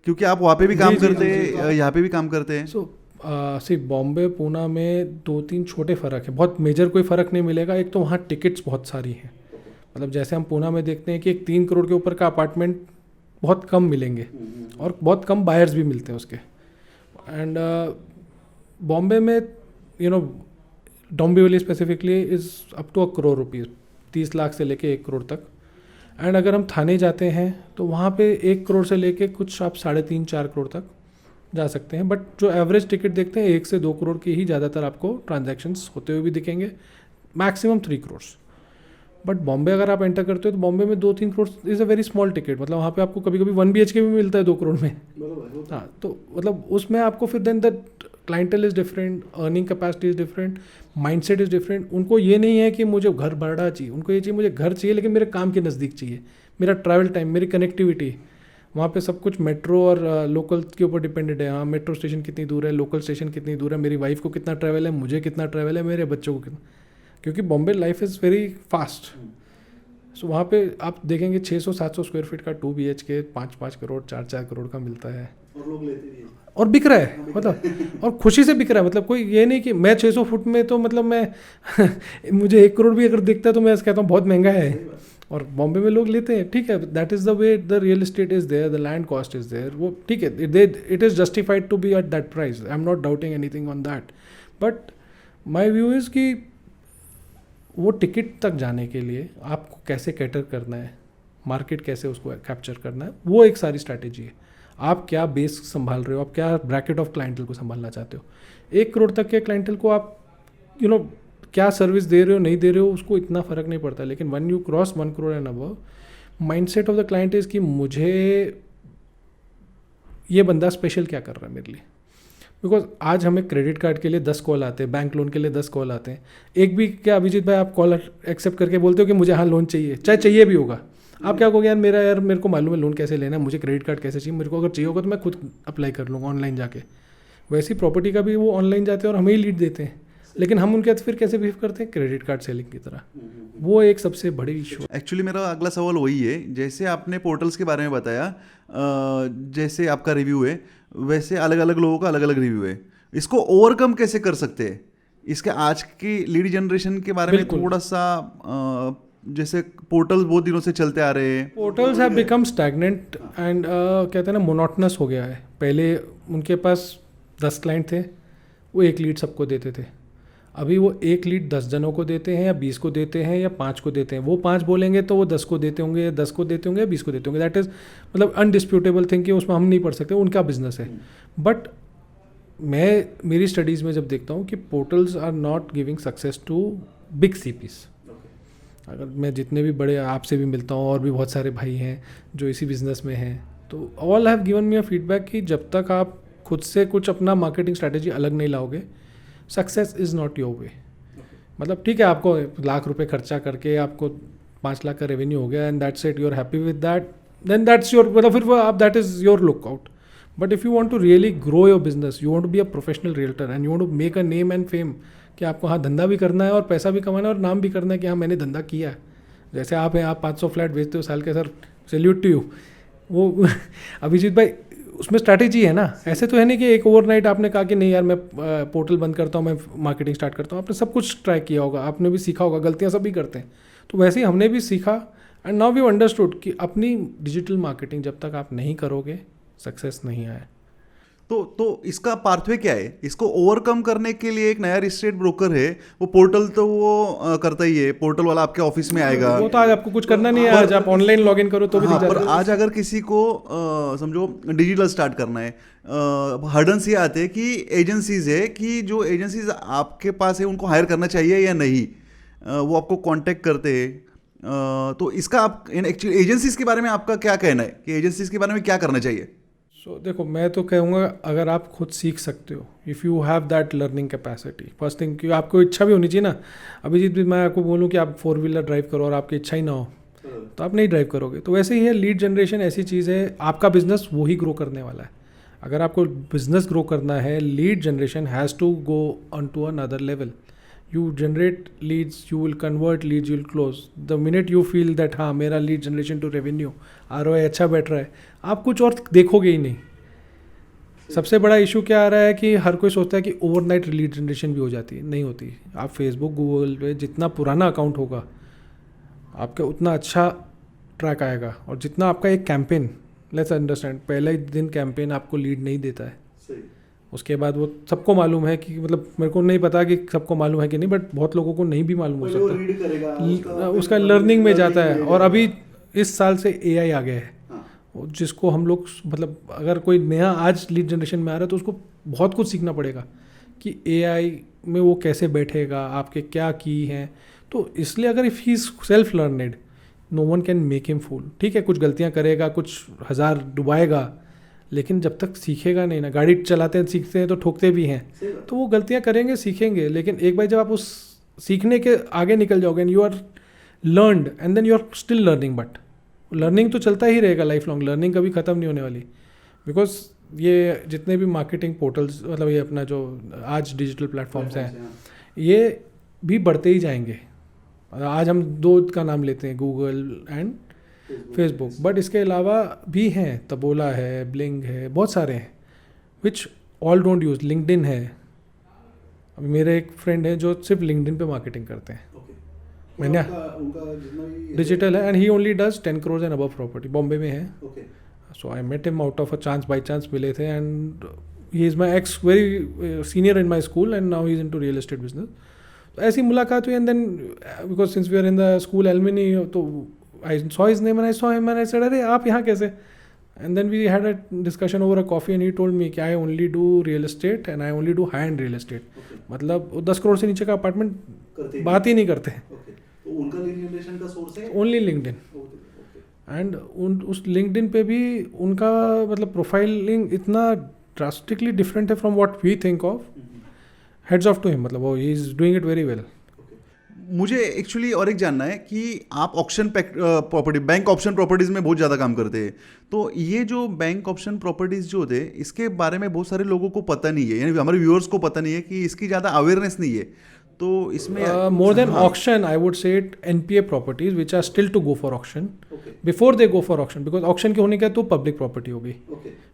क्योंकि आप वहाँ पे भी काम करते हैं, यहाँ पे भी काम करते हैं. सो सिर्फ बॉम्बे पुणे में 2-3 छोटे फ़र्क है, बहुत मेजर कोई फ़र्क नहीं मिलेगा. एक तो वहाँ टिकट्स बहुत सारी हैं, मतलब जैसे हम पुणे में देखते हैं कि एक 3 करोड़ के ऊपर का अपार्टमेंट बहुत कम मिलेंगे और बहुत कम बायर्स भी मिलते हैं उसके. एंड बॉम्बे में Dombivli specifically is up to 1 crore rupees, 30 lakh से लेके 1 करोड़ तक. एंड अगर हम थाने जाते हैं तो वहाँ पे 1 करोड़ से लेके कुछ आप 3.5-4 करोड़ तक जा सकते हैं. बट जो एवरेज टिकट देखते हैं 1 से 2 करोड़ की ही ज़्यादातर आपको ट्रांजैक्शंस होते हुए भी दिखेंगे, मैक्सिमम 3 करोड़. बट बॉम्बे अगर आप एंटर करते हो तो बॉम्बे में 2-3 crore is a very small ticket, मतलब वहाँ पे आपको कभी कभी 1 BHK भी मिलता है 2 करोड़ में। हाँ, तो मतलब उसमें आपको फिर then the clientele is different, earning capacity is different, mindset is different. उनको ये नहीं है कि मुझे घर बड़ा चाहिए, उनको ये चाहिए मुझे घर चाहिए लेकिन मेरे काम के नज़दीक चाहिए, मेरा ट्रैवल टाइम, मेरी कनेक्टिविटी। वहाँ पे सब कुछ मेट्रो और लोकल के ऊपर डिपेंडेड है। हाँ, मेट्रो स्टेशन कितनी दूर है, लोकल स्टेशन कितनी दूर है, मेरी वाइफ को कितना ट्रैवल है, मुझे कितना ट्रैवल है, मेरे बच्चों को कितना, क्योंकि Bombay life is very fast. So वहाँ पे आप देखेंगे 600-700 स्क्वायर फीट का 2 BHK 5-5 करोड़ 4-4 करोड़ का मिलता है, और लोग लेते भी हैं। और बिक रहा है, मतलब और खुशी से बिक रहा है। मतलब कोई ये नहीं कि मैं 600 फुट में तो मतलब मैं मुझे 1 करोड़ भी अगर दिखता है तो मैं ऐसा कहता हूँ बहुत महंगा है, और बॉम्बे में लोग लेते हैं। ठीक है, that is the way the real estate is there, the land cost is there, वो ठीक है, it is justified to be at that price, I am not doubting anything on that. But my view is कि वो ticket तक जाने के लिए आपको कैसे कैटर करना है, मार्केट कैसे उसको कैप्चर करना है, वो एक सारी स्ट्रैटेजी है। आप क्या बेस संभाल रहे हो, आप क्या ब्रैकेट ऑफ क्लाइंटल को संभालना चाहते हो। 1 करोड़ तक के क्लाइंटल को आप क्या सर्विस दे रहे हो नहीं दे रहे हो उसको इतना फ़र्क नहीं पड़ता, लेकिन one you cross 1 crore and above, mindset of the client is कि मुझे ये बंदा स्पेशल क्या कर रहा है मेरे लिए। बिकॉज आज हमें क्रेडिट कार्ड के लिए 10 कॉल आते हैं, बैंक लोन के लिए 10 कॉल आते हैं, एक भी क्या अभिजीत भाई आप कॉल एक्सेप्ट करके बोलते हो कि मुझे हाँ लोन चाहिए, चाहे चाहिए भी होगा, आप क्या कहोगे यार मेरे को मालूम है लोन कैसे लेना है, मुझे क्रेडिट कार्ड कैसे चाहिए, मेरे को अगर चाहिए होगा तो मैं खुद अप्लाई कर लूँगा ऑनलाइन जाके। वैसी प्रॉपर्टी का भी वो ऑनलाइन जाते हैं और हमें ही लीड देते हैं, लेकिन हम उनके साथ फिर कैसे बिहेव करते हैं, क्रेडिट कार्ड सेलिंग की तरह। वो एक सबसे बड़ी इशू। एक्चुअली मेरा अगला सवाल वही है, जैसे आपने पोर्टल्स के बारे में बताया, जैसे आपका रिव्यू है वैसे अलग अलग लोगों का अलग अलग रिव्यू है, इसको ओवरकम कैसे कर सकते हैं? इसके आज की लीड जनरेशन के बारे में थोड़ा सा, जैसे पोर्टल्स बहुत दिनों से चलते आ रहे हैं, portals have become stagnant and कहते हैं ना मोनोटनस हो गया है। पहले उनके पास 10 क्लाइंट थे, वो 1 लीड सबको देते थे, अभी वो 1 लीड 10 जनों को देते हैं या 20 को देते हैं या 5 को देते हैं। वो 5 बोलेंगे तो वो 10 को देते होंगे या 10 को देते होंगे या 20 को देते होंगे। दैट इज़ मतलब अनडिस्प्यूटेबल थिंग कि उसमें हम नहीं पढ़ सकते, उनका बिजनेस है। बट मेरी स्टडीज़ में जब देखता हूँ कि portals are not giving success to big CPs। अगर मैं जितने भी बड़े आपसे भी मिलता हूँ और भी बहुत सारे भाई हैं जो इसी बिज़नेस में हैं, तो all have given me a feedback कि जब तक आप खुद से कुछ अपना मार्केटिंग स्ट्रैटेजी अलग नहीं लाओगे, success is not your way. मतलब ठीक है, आपको ₹1,00,000 खर्चा करके आपको 5 लाख का रेवेन्यू हो गया and that's it, you are happy with that, then that's your, मतलब फिर आप that is your lookout. But if you want to really grow your business, you want to be a professional realtor and you want to make a name and fame, कि आपको हाँ धंधा भी करना है और पैसा भी कमाना है और नाम भी करना है कि हाँ मैंने धंधा किया है। जैसे आप हैं, आप 500 फ्लैट बेचते हो साल के, सर सैल्यूट टू यू। वो अभिजीत भाई उसमें स्ट्रैटेजी है ना, ऐसे तो है नहीं कि एक ओवरनाइट आपने कहा कि नहीं यार मैं पोर्टल बंद करता हूँ, मैं मार्केटिंग स्टार्ट करता हूँ। आपने सब कुछ ट्राई किया होगा, आपने भी सीखा होगा, गलतियाँ सभी करते हैं, तो वैसे ही हमने भी सीखा एंड नाउ वी अंडरस्टूड कि अपनी डिजिटल मार्केटिंग जब तक आप नहीं करोगे सक्सेस नहीं आए। तो इसका पाथवे क्या है? इसको ओवरकम करने के लिए एक नया रिस्टेट ब्रोकर है, वो पोर्टल तो वो करता ही है, पोर्टल वाला आपके ऑफिस में आएगा। वो तो आज आपको कुछ करना नहीं है, आज आप ऑनलाइन लॉगिन करो तो भी दिख जाता है। पर आज अगर किसी को समझो डिजिटल स्टार्ट करना है, हर्डन्स ये आते हैं कि एजेंसीज है, कि जो एजेंसीज आपके पास है उनको हायर करना चाहिए या नहीं, वो आपको कांटेक्ट करते हैं। तो इसका आप एक्चुअली एजेंसीज के बारे में आपका क्या कहना है कि एजेंसीज के बारे में क्या करना चाहिए? देखो मैं तो कहूँगा अगर आप खुद सीख सकते हो, if you have that learning capacity, first thing कि आपको इच्छा भी होनी चाहिए ना। अभिजीत भी मैं आपको बोलूँ कि आप 4 व्हीलर ड्राइव करो और आपकी इच्छा ही ना हो तो आप नहीं ड्राइव करोगे। तो वैसे ही है, लीड जनरेशन ऐसी चीज़ है, आपका बिजनेस वो ही ग्रो करने वाला है। अगर आपको बिजनेस ग्रो करना है, lead generation has to go on to another level. You generate leads, you will convert leads, you will close. The minute you feel that हाँ मेरा lead generation to revenue ROI अच्छा बैठ रहा है, आप कुछ और देखोगे ही नहीं। सबसे बड़ा इशू क्या आ रहा है कि हर कोई सोचता है कि ओवरनाइट लीड जनरेशन भी हो जाती है, नहीं होती। आप फेसबुक गूगल पे जितना पुराना अकाउंट होगा आपका उतना अच्छा ट्रैक आएगा, और जितना आपका एक कैंपेन, लेट्स अंडरस्टैंड पहले दिन कैंपेन आपको लीड नहीं देता है, उसके बाद वो सबको मालूम है कि, मतलब मेरे को नहीं पता कि सबको मालूम है कि नहीं, बट बहुत लोगों को नहीं भी मालूम हो सकता, उसका लर्निंग में जाता है। और अभी इस साल से AI आ गया है, जिसको हम लोग, मतलब अगर कोई नया आज लीड जनरेशन में आ रहा है तो उसको बहुत कुछ सीखना पड़ेगा कि AI में वो कैसे बैठेगा, आपके क्या की हैं। तो इसलिए अगर if he is self learned, no one can make him fool. ठीक है, कुछ गलतियाँ करेगा, कुछ हज़ार डुबाएगा, लेकिन जब तक सीखेगा नहीं ना, गाड़ी चलाते हैं सीखते हैं तो ठोकते भी हैं, तो वो गलतियाँ करेंगे सीखेंगे, लेकिन एक बार जब आप उस सीखने के आगे निकल जाओगे and you are learned and then you are still learning, but learning तो चलता ही रहेगा, लाइफ लॉन्ग लर्निंग कभी ख़त्म नहीं होने वाली। बिकॉज ये जितने भी मार्केटिंग पोर्टल्स, मतलब ये अपना जो आज डिजिटल प्लेटफॉर्म्स हैं, ये भी बढ़ते ही जाएंगे। आज हम दो का नाम लेते हैं, गूगल एंड फेसबुक, बट इसके अलावा भी हैं, तबोला है, ब्लिंग है, बहुत सारे हैं which all don't use. LinkedIn है, अभी मेरे एक फ्रेंड है जो सिर्फ लिंक्डइन पे मार्केटिंग करते हैं। मैंने डिजिटल है and he only does 10 crores and above property, Bombay में है। So I met him out of a chance, by chance मिले थे, and he is my ex very senior in my school and now he is into real estate business. तो ऐसी मुलाकात हुई, and then because since we are in the school alumni, तो I saw his name and I saw him and I said, अरे आप यहाँ कैसे? And then we had a discussion over a coffee and he told me कि I only do real estate and I only do high-end real estate. मतलब 10 करोड़ से नीचे का apartment बात ही नहीं करते। तो उनका रिलेशन का सोर्स है ओनली लिंक्डइन, एंड उस लिंक्डइन पे भी उनका मतलब प्रोफाइलिंग इतना ड्रास्टिकली डिफरेंट है from what we think of. Heads off to him, मतलब वो ही is doing it very well. मुझे एक्चुअली और एक जानना है कि आप option property, bank option properties में बहुत ज़्यादा काम करते हैं, तो ये जो बैंक ऑप्शन प्रॉपर्टीज़ जो होते हैं, इसके बारे में बहुत सारे लोगों को पता नहीं है, यानी हमारे व्यूअर्स को पता नहीं है कि इसकी ज़्यादा अवेयरनेस नहीं है, तो इसमें more than auction I would say it NPA properties which are still to go for auction before they go for auction, because auction के होने का तो पब्लिक प्रॉपर्टी हो गई,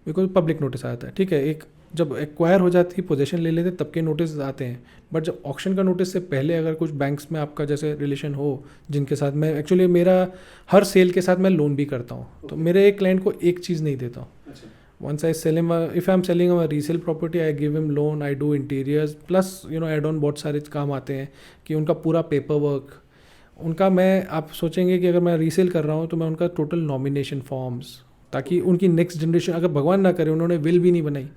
बिकॉज पब्लिक नोटिस आता है। ठीक है, एक जब एक्वायर हो जाती है, पोजेशन ले लेते तब के नोटिस आते हैं, बट जब ऑक्शन का नोटिस से पहले अगर कुछ बैंक्स में आपका जैसे रिलेशन हो, जिनके साथ मैं एक्चुअली मेरा हर सेल के साथ मैं लोन भी करता हूँ, तो मेरे एक क्लाइंट को एक चीज़ नहीं देता हूँ। Once I sell him, if I'm selling him a resale property, I give him loan, I do interiors, plus add on बहुत सारे काम आते हैं कि उनका पूरा पेपर वर्क, उनका मैं, आप सोचेंगे कि अगर मैं रीसेल कर रहा हूँ तो मैं उनका टोटल नॉमिनेशन फॉर्म्स, ताकि उनकी नेक्स्ट जनरेशन, अगर भगवान ना करे उन्होंने विल भी नहीं बनाई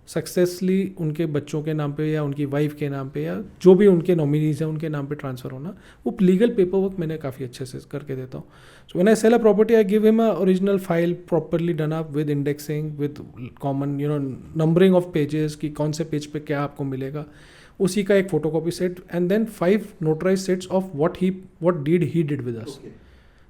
सक्सेसफुली, उनके बच्चों के नाम पे या उनकी वाइफ के नाम पे या जो भी उनके नॉमिनीज हैं उनके नाम पे ट्रांसफ़र होना, वो लीगल पेपर वर्क मैंने काफ़ी अच्छे से करके देता हूँ। So when I sell a property, I give him a original file properly done up with indexing, with common numbering of pages, कि कौन से पेज पे क्या आपको मिलेगा, उसी का एक photocopy set, and then 5 notarize sets of what deed he did with us,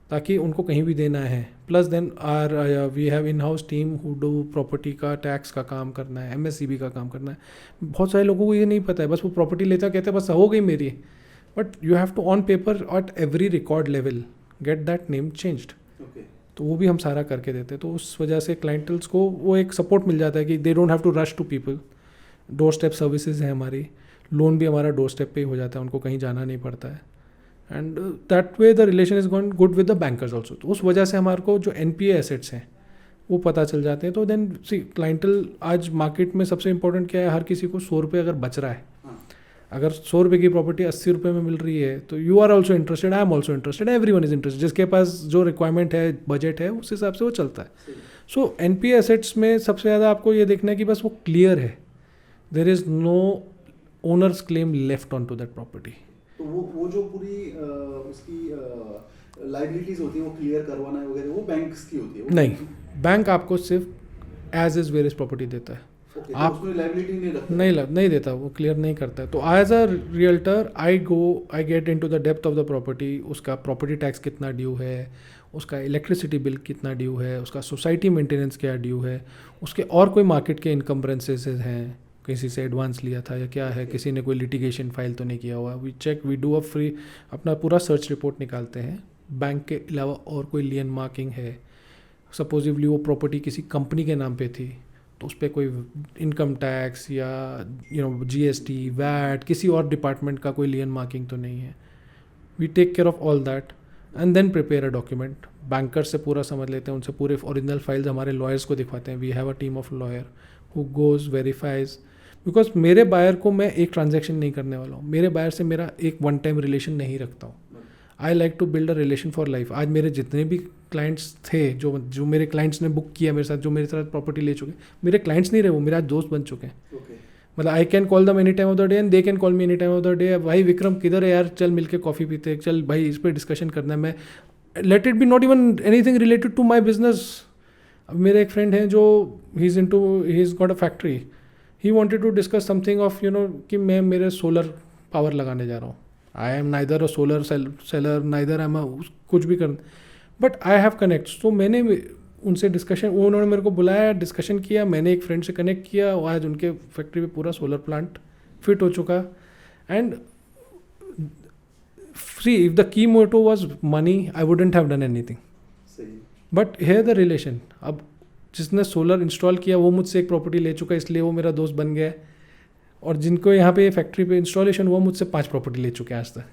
ताकि उनको कहीं भी देना है। Plus then are we have in house team who do property का टैक्स का काम करना है, MSCB का काम करना है। बहुत सारे लोगों को ये नहीं पता है, बस वो प्रॉपर्टी लेता कहते हैं बस हो गई मेरी, but you have to on paper at every record level get that name changed. तो वो भी हम सारा करके देते हैं, तो उस वजह से क्लाइंटल्स को वो एक सपोर्ट मिल जाता है कि they don't have to rush to people. Door step services है हमारी, लोन भी हमारा डोर स्टेप पे ही हो जाता है, उनको कहीं जाना नहीं पड़ता है, and that way the relation is gone good with the bankers also. तो उस वजह से हमारे को जो NPA एसेट्स हैं वो पता चल जाते हैं। तो देन सी क्लाइंटल, आज मार्केट में सबसे इंपॉर्टेंट क्या है, हर किसी को 100 रुपये अगर बच रहा है, अगर 100 रुपये की प्रॉपर्टी 80 रुपये में मिल रही है, तो you are also interested, I am also interested, everyone is interested, जिसके पास जो रिक्वायरमेंट है, बजट है, उस हिसाब से वो चलता है। सो NPA एसेट्स में सबसे ज़्यादा आपको ये देखना है कि बस वो क्लियर है, there is no owners claim left on to that property. तो वो जो पूरी उसकी लाइबिलिटीज होती है वो क्लियर करवाना वगैरह, वो बैंक्स की होती है? नहीं, बैंक आपको सिर्फ एज इज वेरियस प्रॉपर्टी देता है। आप उसमें लाइबिलिटी नहीं रखते? नहीं देता, वो क्लियर नहीं करता है। तो as a realtor I get into the depth of the property, उसका प्रॉपर्टी टैक्स कितना ड्यू है, उसका इलेक्ट्रिसिटी बिल कितना ड्यू है, उसका सोसाइटी मेंटेनेंस क्या ड्यू है, उसके और कोई मार्केट के इनकम्बरेंसेस हैं, किसी से एडवांस लिया था या क्या है, किसी ने कोई लिटिगेशन फाइल तो नहीं किया हुआ, we check, we do a free, अपना पूरा सर्च रिपोर्ट निकालते हैं। बैंक के अलावा और कोई लियन मार्किंग है, सपोजिवली वो प्रॉपर्टी किसी कंपनी के नाम पे थी, तो उस पर कोई इनकम टैक्स या GST, VAT, किसी और डिपार्टमेंट का कोई लियन मार्किंग तो नहीं है। We take care of all that and then prepare a document. Banker से पूरा समझ लेते हैं, उनसे पूरे ओरिजिनल फाइल्स हमारे लॉयर्स को दिखवाते हैं। We have a team of lawyer who goes verifies, because मेरे बायर को मैं एक ट्रांजैक्शन नहीं करने वाला हूँ, मेरे बायर से मेरा एक वन टाइम रिलेशन नहीं रखता हूँ। I like to build a relation for life. आज मेरे जितने भी क्लाइंट्स थे, जो मेरे क्लाइंट्स ने बुक किया मेरे साथ, जो मेरे साथ प्रॉपर्टी ले चुके, मेरे क्लाइंट्स नहीं रहे, वो मेरे आज दोस्त बन चुके हैं। मतलब I can call them any time of the day and they can call me any time of the day, भाई विक्रम किधर है यार, चल मिलके कॉफ़ी पीते, चल भाई इस पर डिस्कशन करना है। मैं let it be not even anything related to my business. अब मेरे एक फ्रेंड हैं जो he is got a factory, he wanted to discuss something of you know कि मैं मेरे सोलर पावर लगाने जा रहा हूँ। I am neither a solar seller, neither I am कुछ भी कर, बट आई हैव कनेक्ट। तो मैंने उनसे डिस्कशन, उन्होंने मेरे को बुलाया, डिस्कशन किया, मैंने एक फ्रेंड से कनेक्ट किया, और आज उनके फैक्ट्री पे पूरा सोलर प्लांट फिट हो चुका। And C if the key motto was money I wouldn't have done anything, but here the relation. अब जिसने सोलर इंस्टॉल किया वो मुझसे एक प्रॉपर्टी ले चुका, इसलिए वो मेरा दोस्त बन गया, और जिनको यहाँ पे फैक्ट्री पे इंस्टॉलेशन हुआ मुझसे 5 प्रॉपर्टी ले चुके हैं आज तक,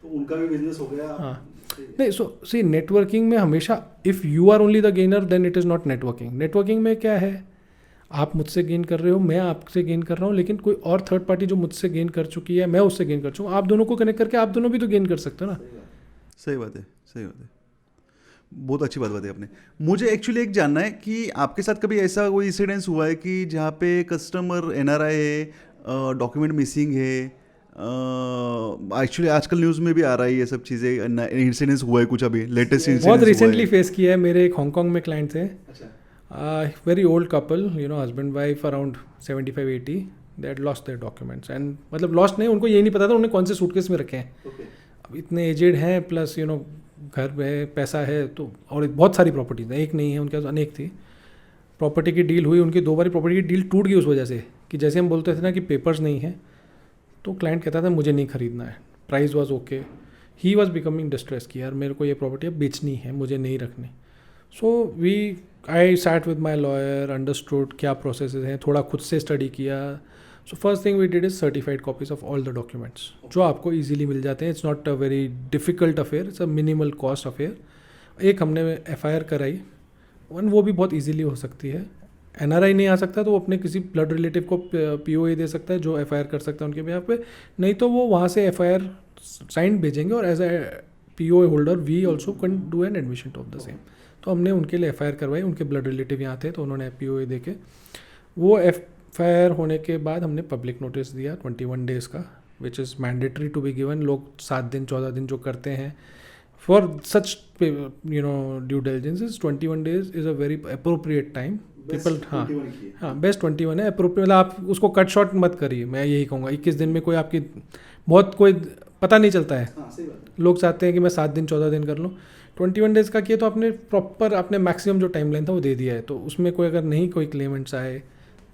तो उनका भी बिजनेस हो गया। हाँ नहीं, सो सी नेटवर्किंग में हमेशा if you are only the gainer then it is not networking. Networking में क्या है, आप मुझसे गेन कर रहे हो, मैं आपसे गेन कर रहा हूँ, लेकिन कोई और थर्ड पार्टी जो मुझसे गेन कर चुकी है, मैं उससे गेन कर चुका हूँ, आप दोनों को कनेक्ट करके आप दोनों भी तो गेन कर सकते हो ना। सही बात है, सही बात है, बहुत अच्छी बात बताई आपने। मुझे एक्चुअली एक जानना है कि आपके साथ कभी ऐसा कोई इंसिडेंस हुआ है कि जहाँ पे कस्टमर NRI है, डॉक्यूमेंट मिसिंग है, एक्चुअली आजकल न्यूज़ में भी आ रहा है ये सब चीज़ें, इंसिडेंस हुआ है कुछ अभी लेटेस्ट इंसिडेंस? बहुत रिसेंटली फेस किया है। मेरे एक हांगकॉन्ग में क्लाइंट थे, अच्छा, very old couple, you know husband wife around 75-80, they had lost their documents. And मतलब लॉस्ट नहीं, उनको ये नहीं पता था उन्होंने कौन से सूटकेस में रखे हैं। अब इतने एजेड हैं, प्लस यू नो घर में पैसा है, तो और बहुत सारी प्रॉपर्टीज हैं, एक नहीं है उनके पास, अनेक थी। प्रॉपर्टी की डील हुई, उनकी 2 बारी प्रॉपर्टी की डील टूट गई उस वजह से कि जैसे हम बोलते थे ना कि पेपर्स नहीं है, तो क्लाइंट कहता था मुझे नहीं खरीदना है, price was okay, he was becoming distress कि यार मेरे को ये प्रॉपर्टी अब बेचनी है, मुझे नहीं रखनी। So I sat with my lawyer, understood क्या प्रोसेस हैं, थोड़ा खुद से स्टडी किया। So first thing we did is certified copies of all the documents, जो आपको ईजिली मिल जाते हैं। It's not a very difficult affair, it's a minimal cost affair. एक हमने FIR कराई, वन वो भी बहुत ईजिली हो सकती है। NRI नहीं आ सकता तो वो अपने किसी ब्लड रिलेटिव को POA दे सकता है जो FIR कर सकता है उनके बिहाफ पे, नहीं तो वो वहाँ से FIR साइन भेजेंगे, और as a POA holder we also can do an admission of the same. तो हमने उनके लिए FIR करवाई, उनके ब्लड रिलेटिव यहाँ थे तो उन्होंने POA दे के, वो FIR होने के बाद हमने पब्लिक नोटिस दिया 21 डेज़ का, which is mandatory to be given. लोग 7 दिन 14 दिन जो करते हैं for such you know due diligences, 21 days is a very appropriate time. People हाँ बेस्ट 21 है अप्रोप्रिएट, मतलब आप उसको कट शॉर्ट मत करिए, मैं यही कहूँगा। 21 दिन में कोई आपकी बहुत कोई पता नहीं चलता है। लोग चाहते हैं कि मैं 7 दिन 14 दिन कर लूँ, 21 डेज़ का किया तो आपने प्रॉपर आपने मैक्सिमम जो टाइम लाइन था वो दे दिया है। तो उसमें कोई अगर नहीं कोई क्लेमेंट्स आए,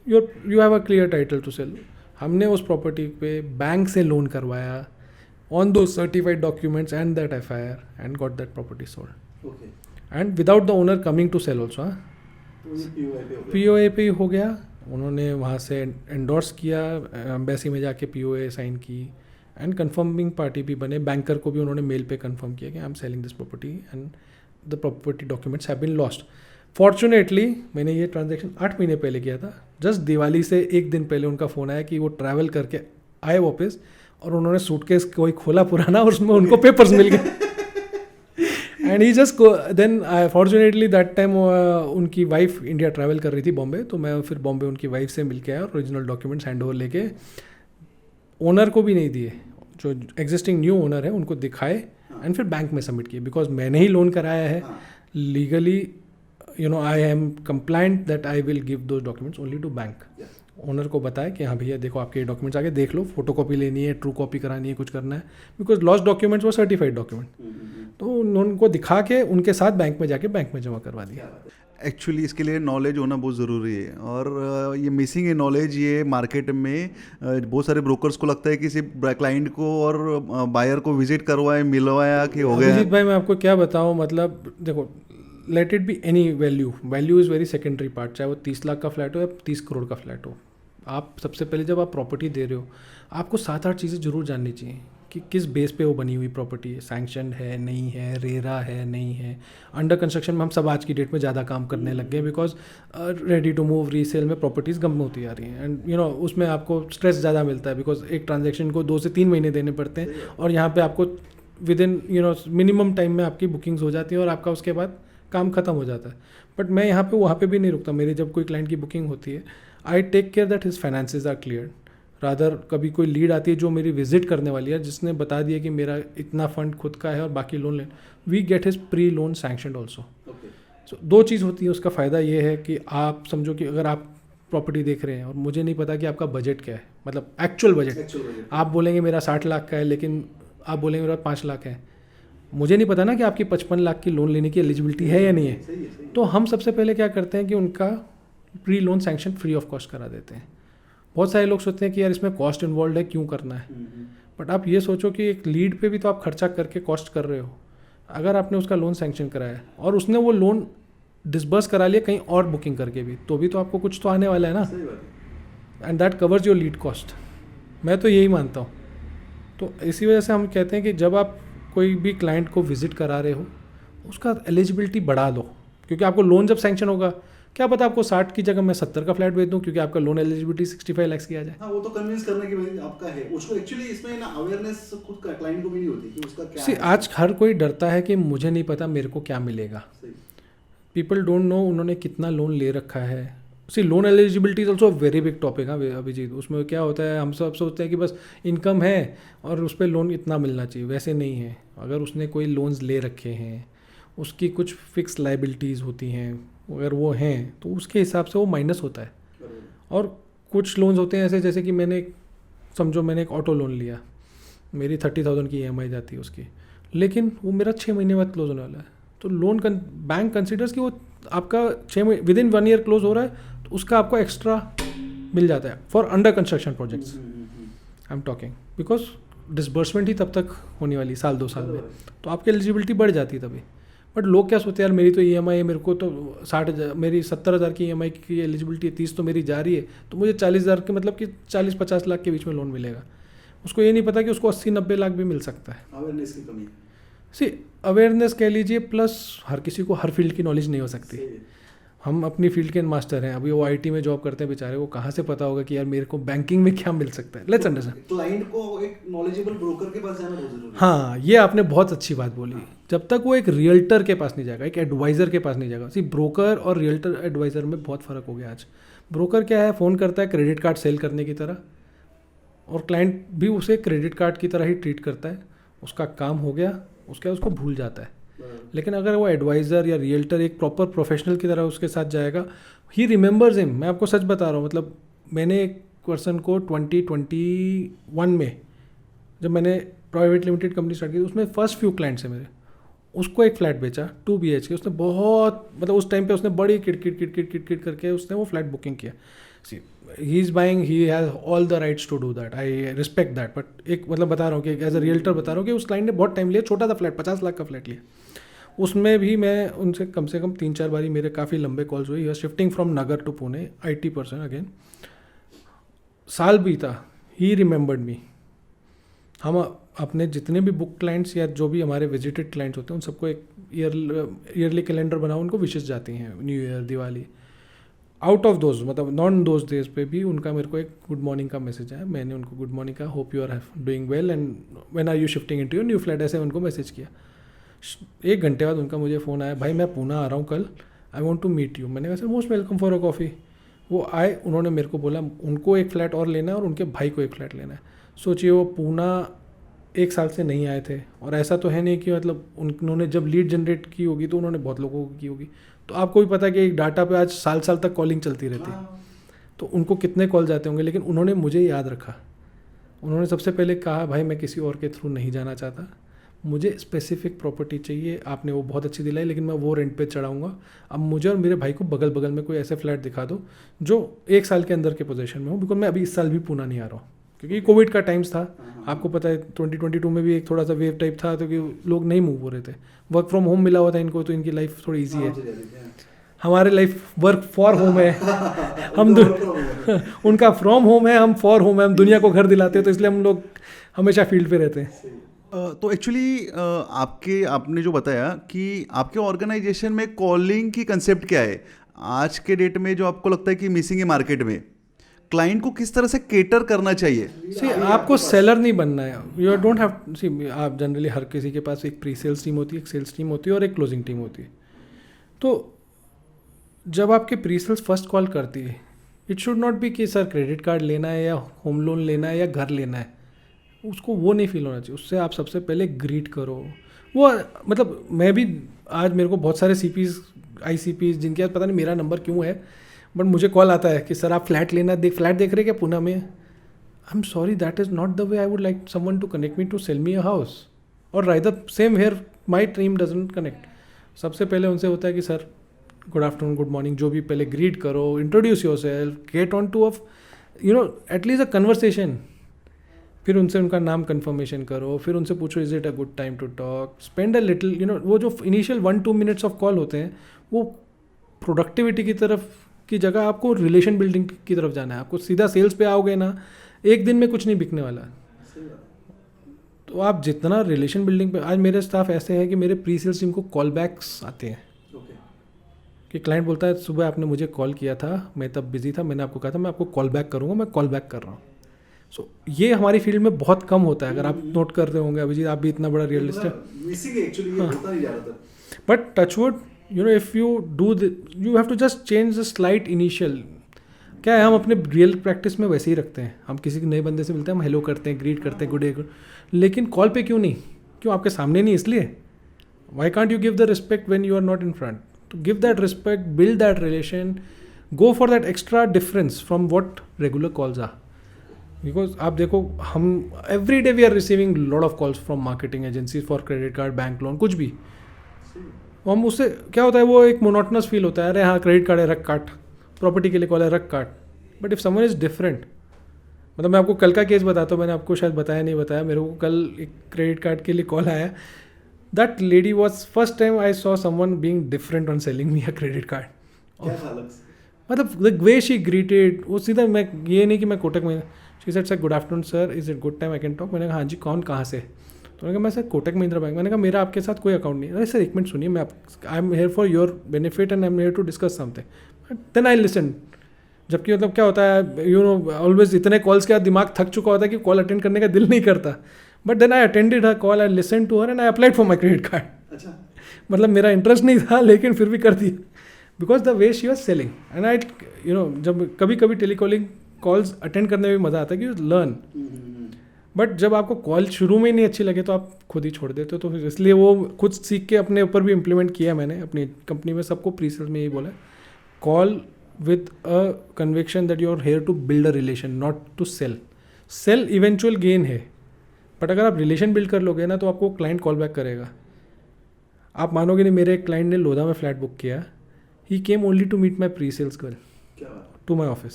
you have a clear title to sell. हमने उस प्रॉपर्टी पे बैंक से लोन करवाया ऑन दो certified documents and that FIR and got that property sold and without the owner coming to sell also. POA पे हो गया, उन्होंने वहाँ से एंडोर्स किया, एम्बेसी में जाके POA साइन की, एंड कंफर्मिंग पार्टी भी बने। बैंकर को भी उन्होंने मेल पे कंफर्म किया कि I am selling this property and the property documents have been lost. Fortunately मैंने ये ट्रांजैक्शन 8 महीने पहले किया था। जस्ट दिवाली से 1 दिन पहले उनका फ़ोन आया कि वो ट्रैवल करके आए वापस, और उन्होंने सूटकेस कोई खोला पुराना और उसमें उनको पेपर्स मिल गए। And he just then fortunately that time उनकी वाइफ इंडिया ट्रैवल कर रही थी बॉम्बे, तो मैं फिर बॉम्बे उनकी वाइफ से मिल के आया और ओरिजिनल डॉक्यूमेंट्स हैंड ओवर लेके ओनर को भी नहीं दिए, जो एग्जिस्टिंग न्यू ओनर है उनको दिखाए, एंड फिर बैंक में सबमिट किए। बिकॉज मैंने ही लोन कराया है legally, you know I am compliant that I will give those documents only to bank. Owner को बताया कि हाँ भैया देखो आपके डॉक्यूमेंट्स आगे देख लो, फोटो कॉपी लेनी है, ट्रू कॉपी करानी है, कुछ करना है, बिकॉज लॉस्ट डॉक्यूमेंट्स वो सर्टिफाइड डॉक्यूमेंट। तो उनको दिखा के उनके साथ बैंक में जाके बैंक में जमा करवा दिया। एक्चुअली इसके लिए नॉलेज होना बहुत ज़रूरी है, और ये मिसिंग है नॉलेज ये मार्केट में। बहुत सारे ब्रोकर्स को लगता है कि सिर्फ क्लाइंट को और बायर को विजिट करवाए मिलवाया कि हो गया। अभिजीत भाई मैं आपको क्या बताऊँ, मतलब देखो late it be any value is very secondary part, चाहे वो 30 लाख का फ्लैट हो या 30 करोड़ का फ्लैट हो। आप सबसे पहले जब आप प्रॉपर्टी दे रहे हो आपको 7-8 चीज़ें ज़रूर जाननी चाहिए कि किस बेस पे वो बनी हुई प्रॉपर्टी है, सैंक्शन है नहीं है, रेरा है नहीं है, अंडर कंस्ट्रक्शन में हम सब आज की डेट में ज़्यादा काम करने लग गए, because ready to move resale में प्रॉपर्टीज़ कम होती आ रही हैं, एंड यू नो उसमें आपको स्ट्रेस ज़्यादा मिलता है, बिकॉज एक ट्रांजेक्शन को 2 से 3 महीने देने पड़ते हैं, और यहाँ पे आपको with in you know minimum time में आपकी बुकिंग्स हो जाती हैं और आपका उसके बाद काम खत्म हो जाता है। बट मैं वहाँ पे भी नहीं रुकता। मेरी जब कोई क्लाइंट की बुकिंग होती है, I take care that his finances are clear, rather कभी कोई लीड आती है जो मेरी विजिट करने वाली है, जिसने बता दिया कि मेरा इतना फंड खुद का है और बाकी लोन ले, we get his pre loan sanctioned also. So दो चीज़ होती है, उसका फ़ायदा ये है कि आप समझो कि अगर आप प्रॉपर्टी देख रहे हैं और मुझे नहीं पता कि आपका बजट क्या है, मतलब एक्चुअल बजट, आप बोलेंगे मेरा 60 लाख का है लेकिन आप बोलेंगे मेरा 5 लाख है, मुझे नहीं पता ना कि आपकी 55 लाख की लोन लेने की एलिजिबिलिटी है या नहीं है। तो हम सबसे पहले क्या करते हैं कि उनका pre loan sanction free of cost करा देते हैं। बहुत सारे लोग सोचते हैं कि यार इसमें कॉस्ट इन्वॉल्व है, क्यों करना है, बट आप ये सोचो कि एक लीड पे भी तो आप खर्चा करके कॉस्ट कर रहे हो। अगर आपने उसका लोन सैंक्शन कराया और उसने वो लोन डिसबर्स करा लिया कहीं और बुकिंग करके भी, तो भी तो आपको कुछ तो आने वाला है ना, and that covers your lead cost. मैं तो यही मानता हूँ। तो इसी वजह से हम कहते हैं कि जब आप कोई भी क्लाइंट को विजिट करा रहे हो उसका एलिजिबिलिटी बढ़ा दो, क्योंकि आपको लोन जब सैंक्शन होगा, क्या पता आपको 60 की जगह मैं 70 का फ्लैट बेच दूं, क्योंकि आपका लोन एलिजिबिलिटी 65 लाख की आ जाए। हाँ, वो तो कन्विंस करने की भाई आपका है, उसको एक्चुअली इसमें ना अवेयरनेस खुद का क्लाइंट को भी नहीं होती कि उसका क्या है। आज हर कोई डरता है कि मुझे नहीं पता मेरे को क्या मिलेगा। पीपल डोंट नो उन्होंने कितना लोन ले रखा है। Loan eligibility is also very big topic. हाँ अभिजीत, उसमें क्या होता है, हम सब सोचते हैं कि बस इनकम है और उस पर लोन इतना मिलना चाहिए, वैसे नहीं है। अगर उसने कोई लोन्स ले रखे हैं, उसकी कुछ फिक्स लाइबिलिटीज़ होती हैं, अगर वो हैं तो उसके हिसाब से वो माइनस होता है। और कुछ लोन्स होते हैं ऐसे, जैसे कि मैंने एक ऑटो लोन लिया, मेरी 30,000 की EMI जाती है उसकी, लेकिन वो मेरा 6 महीने बाद क्लोज होने वाला है। तो बैंक कंसिडर्स कि वो आपका 6 महीने विद इन 1 ईयर क्लोज हो रहा है, तो उसका आपको एक्स्ट्रा मिल जाता है for under construction projects. I am talking because disbursement ही तब तक होने वाली 1-2 साल में, तो आपकी एलिजिबिलिटी बढ़ जाती है तभी। बट लोग क्या सोचते हैं, यार मेरी तो EMI है, मेरे को तो 60,000, मेरी 70,000 की EMI की एलिजिबिलिटी है, 30 तो मेरी जा रही है, तो मुझे 40,000 के मतलब कि 40-50 लाख के बीच में लोन मिलेगा। उसको ये नहीं पता कि उसको 80-90 लाख भी मिल सकता है। अवेयरनेस की कमी अवेयरनेस कह लीजिए, प्लस हर किसी को हर फील्ड की नॉलेज नहीं हो सकती। हम अपनी फील्ड के मास्टर हैं, अभी वो IT में जॉब करते हैं बेचारे, वो कहाँ से पता होगा कि यार मेरे को बैंकिंग में क्या मिल सकता है। लेट्स अंडरस्टैंड, क्लाइंट को एक नॉलेजेबल ब्रोकर के पास जाना बहुत जरूरी है। हाँ, ये आपने बहुत अच्छी बात बोली। जब तक वो एक रियल्टर के पास नहीं जाएगा, एक एडवाइज़र के पास नहीं जाएगा। ब्रोकर और रियल्टर एडवाइज़र में बहुत फ़र्क हो गया आज। ब्रोकर क्या है, फ़ोन करता है क्रेडिट कार्ड सेल करने की तरह, और क्लाइंट भी उसे क्रेडिट कार्ड की तरह ही ट्रीट करता है। उसका काम हो गया, उसको भूल जाता है। लेकिन अगर वो एडवाइज़र या रियल्टर एक प्रॉपर प्रोफेशनल की तरह उसके साथ जाएगा, ही रिमेंबर्स हिम। मैं आपको सच बता रहा हूँ, मतलब मैंने एक पर्सन को 2021 में, जब मैंने प्राइवेट लिमिटेड कंपनी स्टार्ट की, उसमें फर्स्ट फ्यू क्लाइंट्स हैं मेरे, उसको एक फ्लैट बेचा 2 BHK। उसने बहुत, मतलब उस टाइम पे उसने बड़ी किट करके उसने वो फ्लैट बुकिंग किया। He is buying, he has all the rights to do that, I respect that. But एक मतलब बता रहा हूँ कि एज अ रियल्टर बता रहा हूँ कि उस क्लाइंट ने बहुत टाइम लिया, छोटा सा फ्लैट 50 लाख का फ्लैट लिया। उसमें भी मैं उनसे कम से कम 3-4 बारी मेरे काफ़ी लंबे कॉल्स हुए। He shifting from Nagar to Pune, IT person again. साल बीता, ही रिमेंबर्ड मी। हम अपने जितने भी बुक क्लाइंट्स या जो भी हमारे विजिटेड क्लाइंट्स होते हैं, उन सबको एक ईयरली कैलेंडर बनाओ, उनको विशेष जाती हैं, new year, Diwali. Out of those, मतलब नॉन दोज डेज पे भी उनका मेरे को एक गुड मॉर्निंग का मैसेज आया। मैंने उनको गुड मॉर्निंग का, hope you are doing well and when are you shifting into your new flat, ऐसे उनको मैसेज किया। 1 घंटे बाद उनका मुझे फ़ोन आया, भाई मैं पूना आ रहा हूँ कल, I want to meet you. मैंने कहा sir most welcome for a coffee. वो आए, उन्होंने मेरे को बोला उनको एक फ़्लैट और लेना है और उनके भाई को एक फ़्लैट लेना है। सोचिए, वो पूना 1 साल से नहीं आए थे, और ऐसा तो है नहीं कि मतलब उन्होंने जब लीड जनरेट की होगी तो उन्होंने बहुत लोगों को की होगी। तो आपको भी पता है कि एक डाटा पे आज साल तक कॉलिंग चलती रहती है, तो उनको कितने कॉल जाते होंगे। लेकिन उन्होंने मुझे याद रखा। उन्होंने सबसे पहले कहा, भाई मैं किसी और के थ्रू नहीं जाना चाहता, मुझे स्पेसिफिक प्रॉपर्टी चाहिए, आपने वो बहुत अच्छी दिलाई, लेकिन मैं वो रेंट पे चढ़ाऊँगा। अब मुझे और मेरे भाई को बगल में कोई ऐसे फ्लैट दिखा दो जो 1 साल के अंदर के पोजीशन में हो, बिकॉज मैं अभी इस साल भी पूना नहीं आ रहा हूँ, क्योंकि कोविड का टाइम्स था। आपको पता है 2022 में भी एक थोड़ा सा वेव टाइप था, तो कि लोग नहीं मूव हो रहे थे। वर्क फ्रॉम होम मिला हुआ था इनको, तो इनकी लाइफ थोड़ी ईजी है। हमारे लाइफ वर्क फॉर होम है, हम उनका फ्रॉम होम है, हम फॉर होम है, हम दुनिया को घर दिलाते हैं, तो इसलिए हम लोग हमेशा फील्ड पे रहते हैं। तो एक्चुअली आपने जो बताया कि आपके ऑर्गेनाइजेशन में कॉलिंग की कंसेप्ट क्या है आज के डेट में, जो आपको लगता है कि मिसिंग है मार्केट में, क्लाइंट को किस तरह से केटर करना चाहिए? आपको सेलर नहीं बनना है, यू डोंट हैव। आप जनरली हर किसी के पास एक प्री सेल्स टीम होती है, एक सेल्स टीम होती है और एक क्लोजिंग टीम होती है। तो जब आपके प्री सेल्स फर्स्ट कॉल करती है इट शुड नॉट बी कि सर क्रेडिट कार्ड लेना है या होम लोन लेना है या घर लेना है, उसको वो नहीं फील होना चाहिए। उससे आप सबसे पहले ग्रीट करो। वो मतलब मैं भी आज मेरे को बहुत सारे CPs ICPs जिनके पास पता नहीं मेरा नंबर क्यों है, बट मुझे कॉल आता है कि सर आप फ्लैट फ्लैट देख रहे हैं क्या पुणे में। I am sorry, that is not the way I would like someone to connect me to sell me a house, और rather same here my team doesn't connect. सबसे पहले उनसे होता है कि sir good afternoon, good morning, जो भी, पहले ग्रीट करो, introduce yourself, get on to at least a conversation. फिर उनसे उनका नाम कन्फर्मेशन करो, फिर उनसे पूछो is it a good time to talk, spend a little वो जो इनिशियल 1-2 मिनट्स ऑफ कॉल होते हैं वो प्रोडक्टिविटी की तरफ की जगह आपको रिलेशन बिल्डिंग की तरफ जाना है। आपको सीधा सेल्स पे आओगे ना, एक दिन में कुछ नहीं बिकने वाला। तो आप जितना रिलेशन बिल्डिंग पे, आज मेरे स्टाफ ऐसे हैं कि मेरे प्री सेल्स टीम को कॉल बैक्स आते हैं कि क्लाइंट बोलता है सुबह आपने मुझे कॉल किया था, मैं तब बिजी था, मैंने आपको कहा था मैं आपको कॉल बैक करूँगा, मैं कॉल बैक कर रहा हूँ। सो ये हमारी फील्ड में बहुत कम होता है। अगर आप नोट करते होंगे अभिजीत, आप भी इतना बड़ा रियलिस्ट है, but touchwood if you do you have to just change the slight initial. क्या है, हम अपने रियल प्रैक्टिस में वैसे ही रखते हैं। हम किसी नए बंदे से मिलते हैं, हम हेलो करते हैं, ग्रीट करते हैं, गुड डे, लेकिन कॉल पे क्यों नहीं? क्यों आपके सामने नहीं? इसलिए why can't you give the respect when you are not in front? to give that respect, build that relation, go for that extra difference from what regular calls are. Because आप देखो, हम every day we are receiving lot of calls from marketing agencies for credit card, bank loan, कुछ भी। हम उससे क्या होता है, वो एक मोनोटनस फील होता है, अरे हाँ क्रेडिट कार्ड है रख काट, प्रॉपर्टी के लिए कॉल है रख काट। But if someone is different, मतलब मैं आपको कल का केस बताता हूँ, मैंने आपको शायद बताया नहीं बताया, मेरे को कल एक क्रेडिट कार्ड के लिए कॉल आया। That lady was first time I saw someone being different on selling me a credit card. मतलब the way she greeted, वो सीधा, मैं ये नहीं कि मैं कोटक में, she said sir good afternoon sir, is it good time I can talk? मैंने कहा हाँ जी, कौन कहाँ से? तो मैंने कहा मैं सर कोटक महिंद्रा बैंक। मैंने कहा मेरा आपके साथ कोई अकाउंट नहीं है। अरे सर एक मिनट सुनिए, मैं I am here for your benefit and I am here to discuss something, then I listen. जबकि मतलब क्या होता है, ऑलवेज इतने कॉल्स के बाद दिमाग थक चुका होता है कि कॉल अटेंड करने का दिल नहीं करता। But then I attended her call, I listen to her and I applied for my credit card. अच्छा, मतलब मेरा इंटरेस्ट नहीं था लेकिन फिर भी कर दिया, because the way she was selling. And I जब कभी कभी टेलीकॉलिंग कॉल्स अटेंड करने में भी मज़ा आता है कि यू लर्न। बट जब आपको कॉल शुरू में ही नहीं अच्छी लगे तो आप खुद ही छोड़ देते हो। तो फिर इसलिए वो खुद सीख के अपने ऊपर भी इम्प्लीमेंट किया मैंने अपनी कंपनी में। सबको प्री सेल्स में यही बोला, call with a conviction that you are here to build a relation, not to sell. Sell eventual gain है, बट अगर आप रिलेशन बिल्ड कर लोगे ना तो आपको क्लाइंट कॉल बैक करेगा। आप मानोगे नहीं, मेरे एक क्लाइंट ने लोधा में फ्लैट बुक किया, he came only to meet my pre sales girl to my office,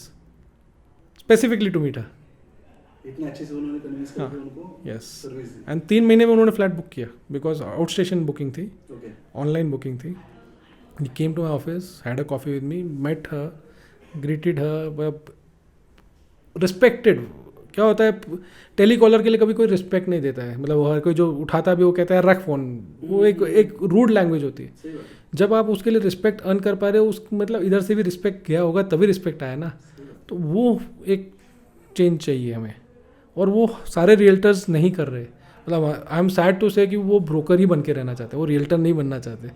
specifically to meet her. इतने अच्छे से उन्होंने कन्विंस करके उनको सर्विस दी। एंड 3 महीने में उन्होंने फ्लैट बुक किया, बिकॉज आउट स्टेशन बुकिंग थी, ऑनलाइन बुकिंग थी। He came to my office, had a coffee with me, met her, greeted her, respected. क्या होता है, टेलीकॉलर के लिए कभी कोई रिस्पेक्ट नहीं देता है, मतलब हर कोई जो उठाता भी वो कहता है रख फ़ोन, वो एक रूड लैंग्वेज होती है। जब आप उसके लिए रिस्पेक्ट अर्न कर पा रहे हो, उस मतलब इधर से भी रिस्पेक्ट गया होगा तभी रिस्पेक्ट आया ना। तो वो एक चेंज चाहिए हमें, और वो सारे रियल्टर्स नहीं कर रहे। मतलब आई एम सैड टू से कि वो ब्रोकर ही बन के रहना चाहते हैं, वो रियल्टर नहीं बनना चाहते।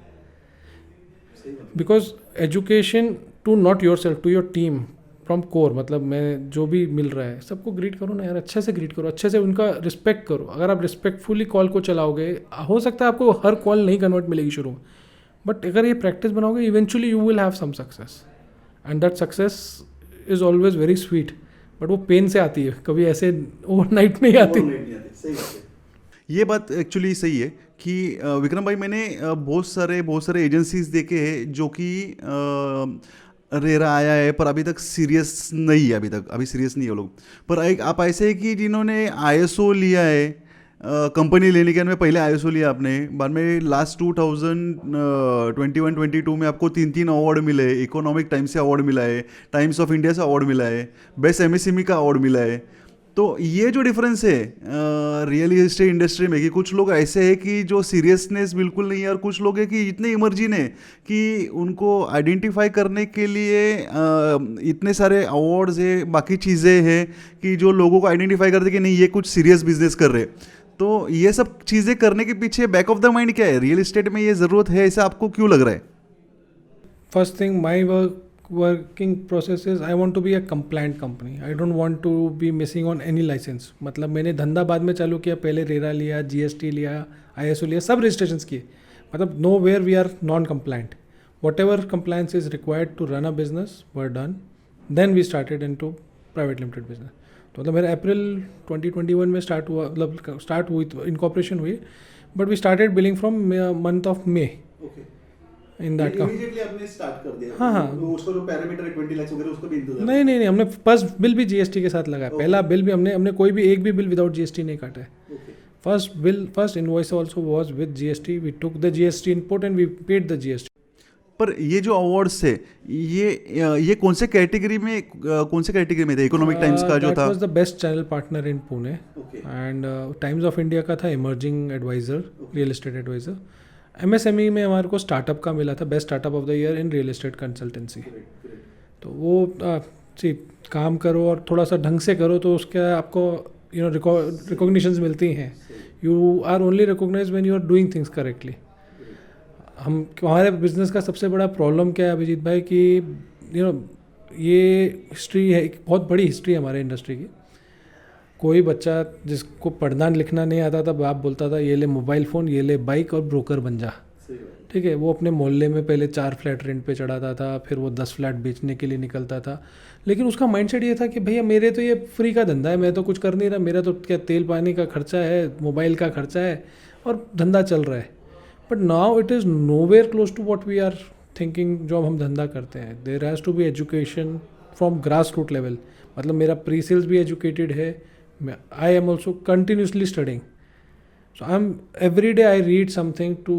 Because education to not your self, to your team from core. मतलब मैं जो भी मिल रहा है सबको ग्रीट करो ना यार, अच्छे से ग्रीट करो, अच्छे से उनका रिस्पेक्ट करो। अगर आप रिस्पेक्टफुली कॉल को चलाओगे, हो सकता है आपको हर कॉल नहीं कन्वर्ट मिलेगी शुरू में, बट अगर ये प्रैक्टिस बनाओगे, eventually you will have some success, and that success is always very sweet. But वो पेन से आती है, कभी ऐसे ओवरनाइट नहीं आती। ये बात एक्चुअली सही है कि विक्रम भाई, मैंने बहुत सारे एजेंसीज देखे हैं जो कि रेरा आया है पर अभी तक सीरियस नहीं है, अभी सीरियस नहीं है लोग। पर एक आप ऐसे है कि जिन्होंने ISO लिया है, कंपनी लेने के में पहले ISO लिया आपने, बाद में लास्ट 2021-22 में आपको 3 अवार्ड मिले, इकोनॉमिक टाइम्स से अवार्ड मिला है, टाइम्स ऑफ इंडिया से अवार्ड मिला है, बेस्ट MSME का अवार्ड मिला है। तो ये जो डिफरेंस है रियल इस्टेट इंडस्ट्री में, कि कुछ लोग ऐसे हैं कि जो सीरियसनेस बिल्कुल नहीं है, और कुछ लोग हैं कि इतने इमर्जिन है कि उनको आइडेंटिफाई करने के लिए इतने सारे अवार्ड्स है, बाकी चीज़ें हैं कि जो लोगों को आइडेंटिफाई करते कि नहीं ये कुछ सीरियस बिजनेस कर रहे। तो ये सब चीज़ें करने के पीछे बैक ऑफ द माइंड क्या है? रियल इस्टेट में ये ज़रूरत है, ऐसा आपको क्यों लग रहा है? First thing, my work working process is I want to be a compliant company. I don't want to be missing on any license. मतलब मैंने धंधा बाद में चालू किया, पहले रेरा लिया, GST लिया, ISO लिया, सब रजिस्ट्रेशंस किए. मतलब nowhere we are non compliant. Whatever compliance is required to run a business were done. Then we started into private limited business. तो मतलब मेरा अप्रैल 2021 में स्टार्ट हुआ, मतलब स्टार्ट हुई इनकॉर्पोरेशन हुई, but we started billing from month of May okay in that का. Immediately आपने स्टार्ट कर दिया. हाँ, हाँ. तो उसका जो पैरामीटर है 20 लाख वगैरह उसका भी इंतजार. नहीं, हमने फर्स्ट बिल भी जीएसटी के साथ लगाया. पहला बिल भी हमने कोई भी एक भी बिल विदाउट जीएसटी नहीं काटा है. Okay. First invoice also was with GST. We took the GST input and we paid the GST. पर ये जो अवार्ड्स है ये कौन से कैटेगरी में थे? इकोनॉमिक टाइम्स का जो था, was the best channel partner in Pune. And Times of India का था emerging advisor, real estate advisor. MSME में हमारे को स्टार्टअप का मिला था best startup of the year in real estate consultancy. तो वो काम करो और थोड़ा सा ढंग से करो तो उसका आपको रिकॉग्निशंस मिलती हैं. You are only recognize when you are doing things correctly. हमारे बिजनेस का सबसे बड़ा प्रॉब्लम क्या है अभिजीत भाई कि ये हिस्ट्री है, एक बहुत बड़ी हिस्ट्री है हमारे इंडस्ट्री की. कोई बच्चा जिसको पढ़ना लिखना नहीं आता था, बाप बोलता था ये ले मोबाइल फ़ोन, ये ले बाइक और ब्रोकर बन जा. ठीक है, वो अपने मोहल्ले में पहले 4 फ्लैट रेंट पे चढ़ाता था, फिर वो 10 फ्लैट बेचने के लिए निकलता था. लेकिन उसका माइंडसेट ये था कि भैया मेरे तो ये फ्री का धंधा है, मैं तो कुछ कर नहीं रहा, मेरा तो क्या तेल पानी का खर्चा है, मोबाइल का खर्चा है और धंधा चल रहा है. But now it is nowhere close to what we are thinking. जो हम धंधा करते हैं, there has to be education from grass root level. मतलब मेरा प्री सेल्स भी एजुकेटेड है. I am also continuously studying. So I am every day I read something to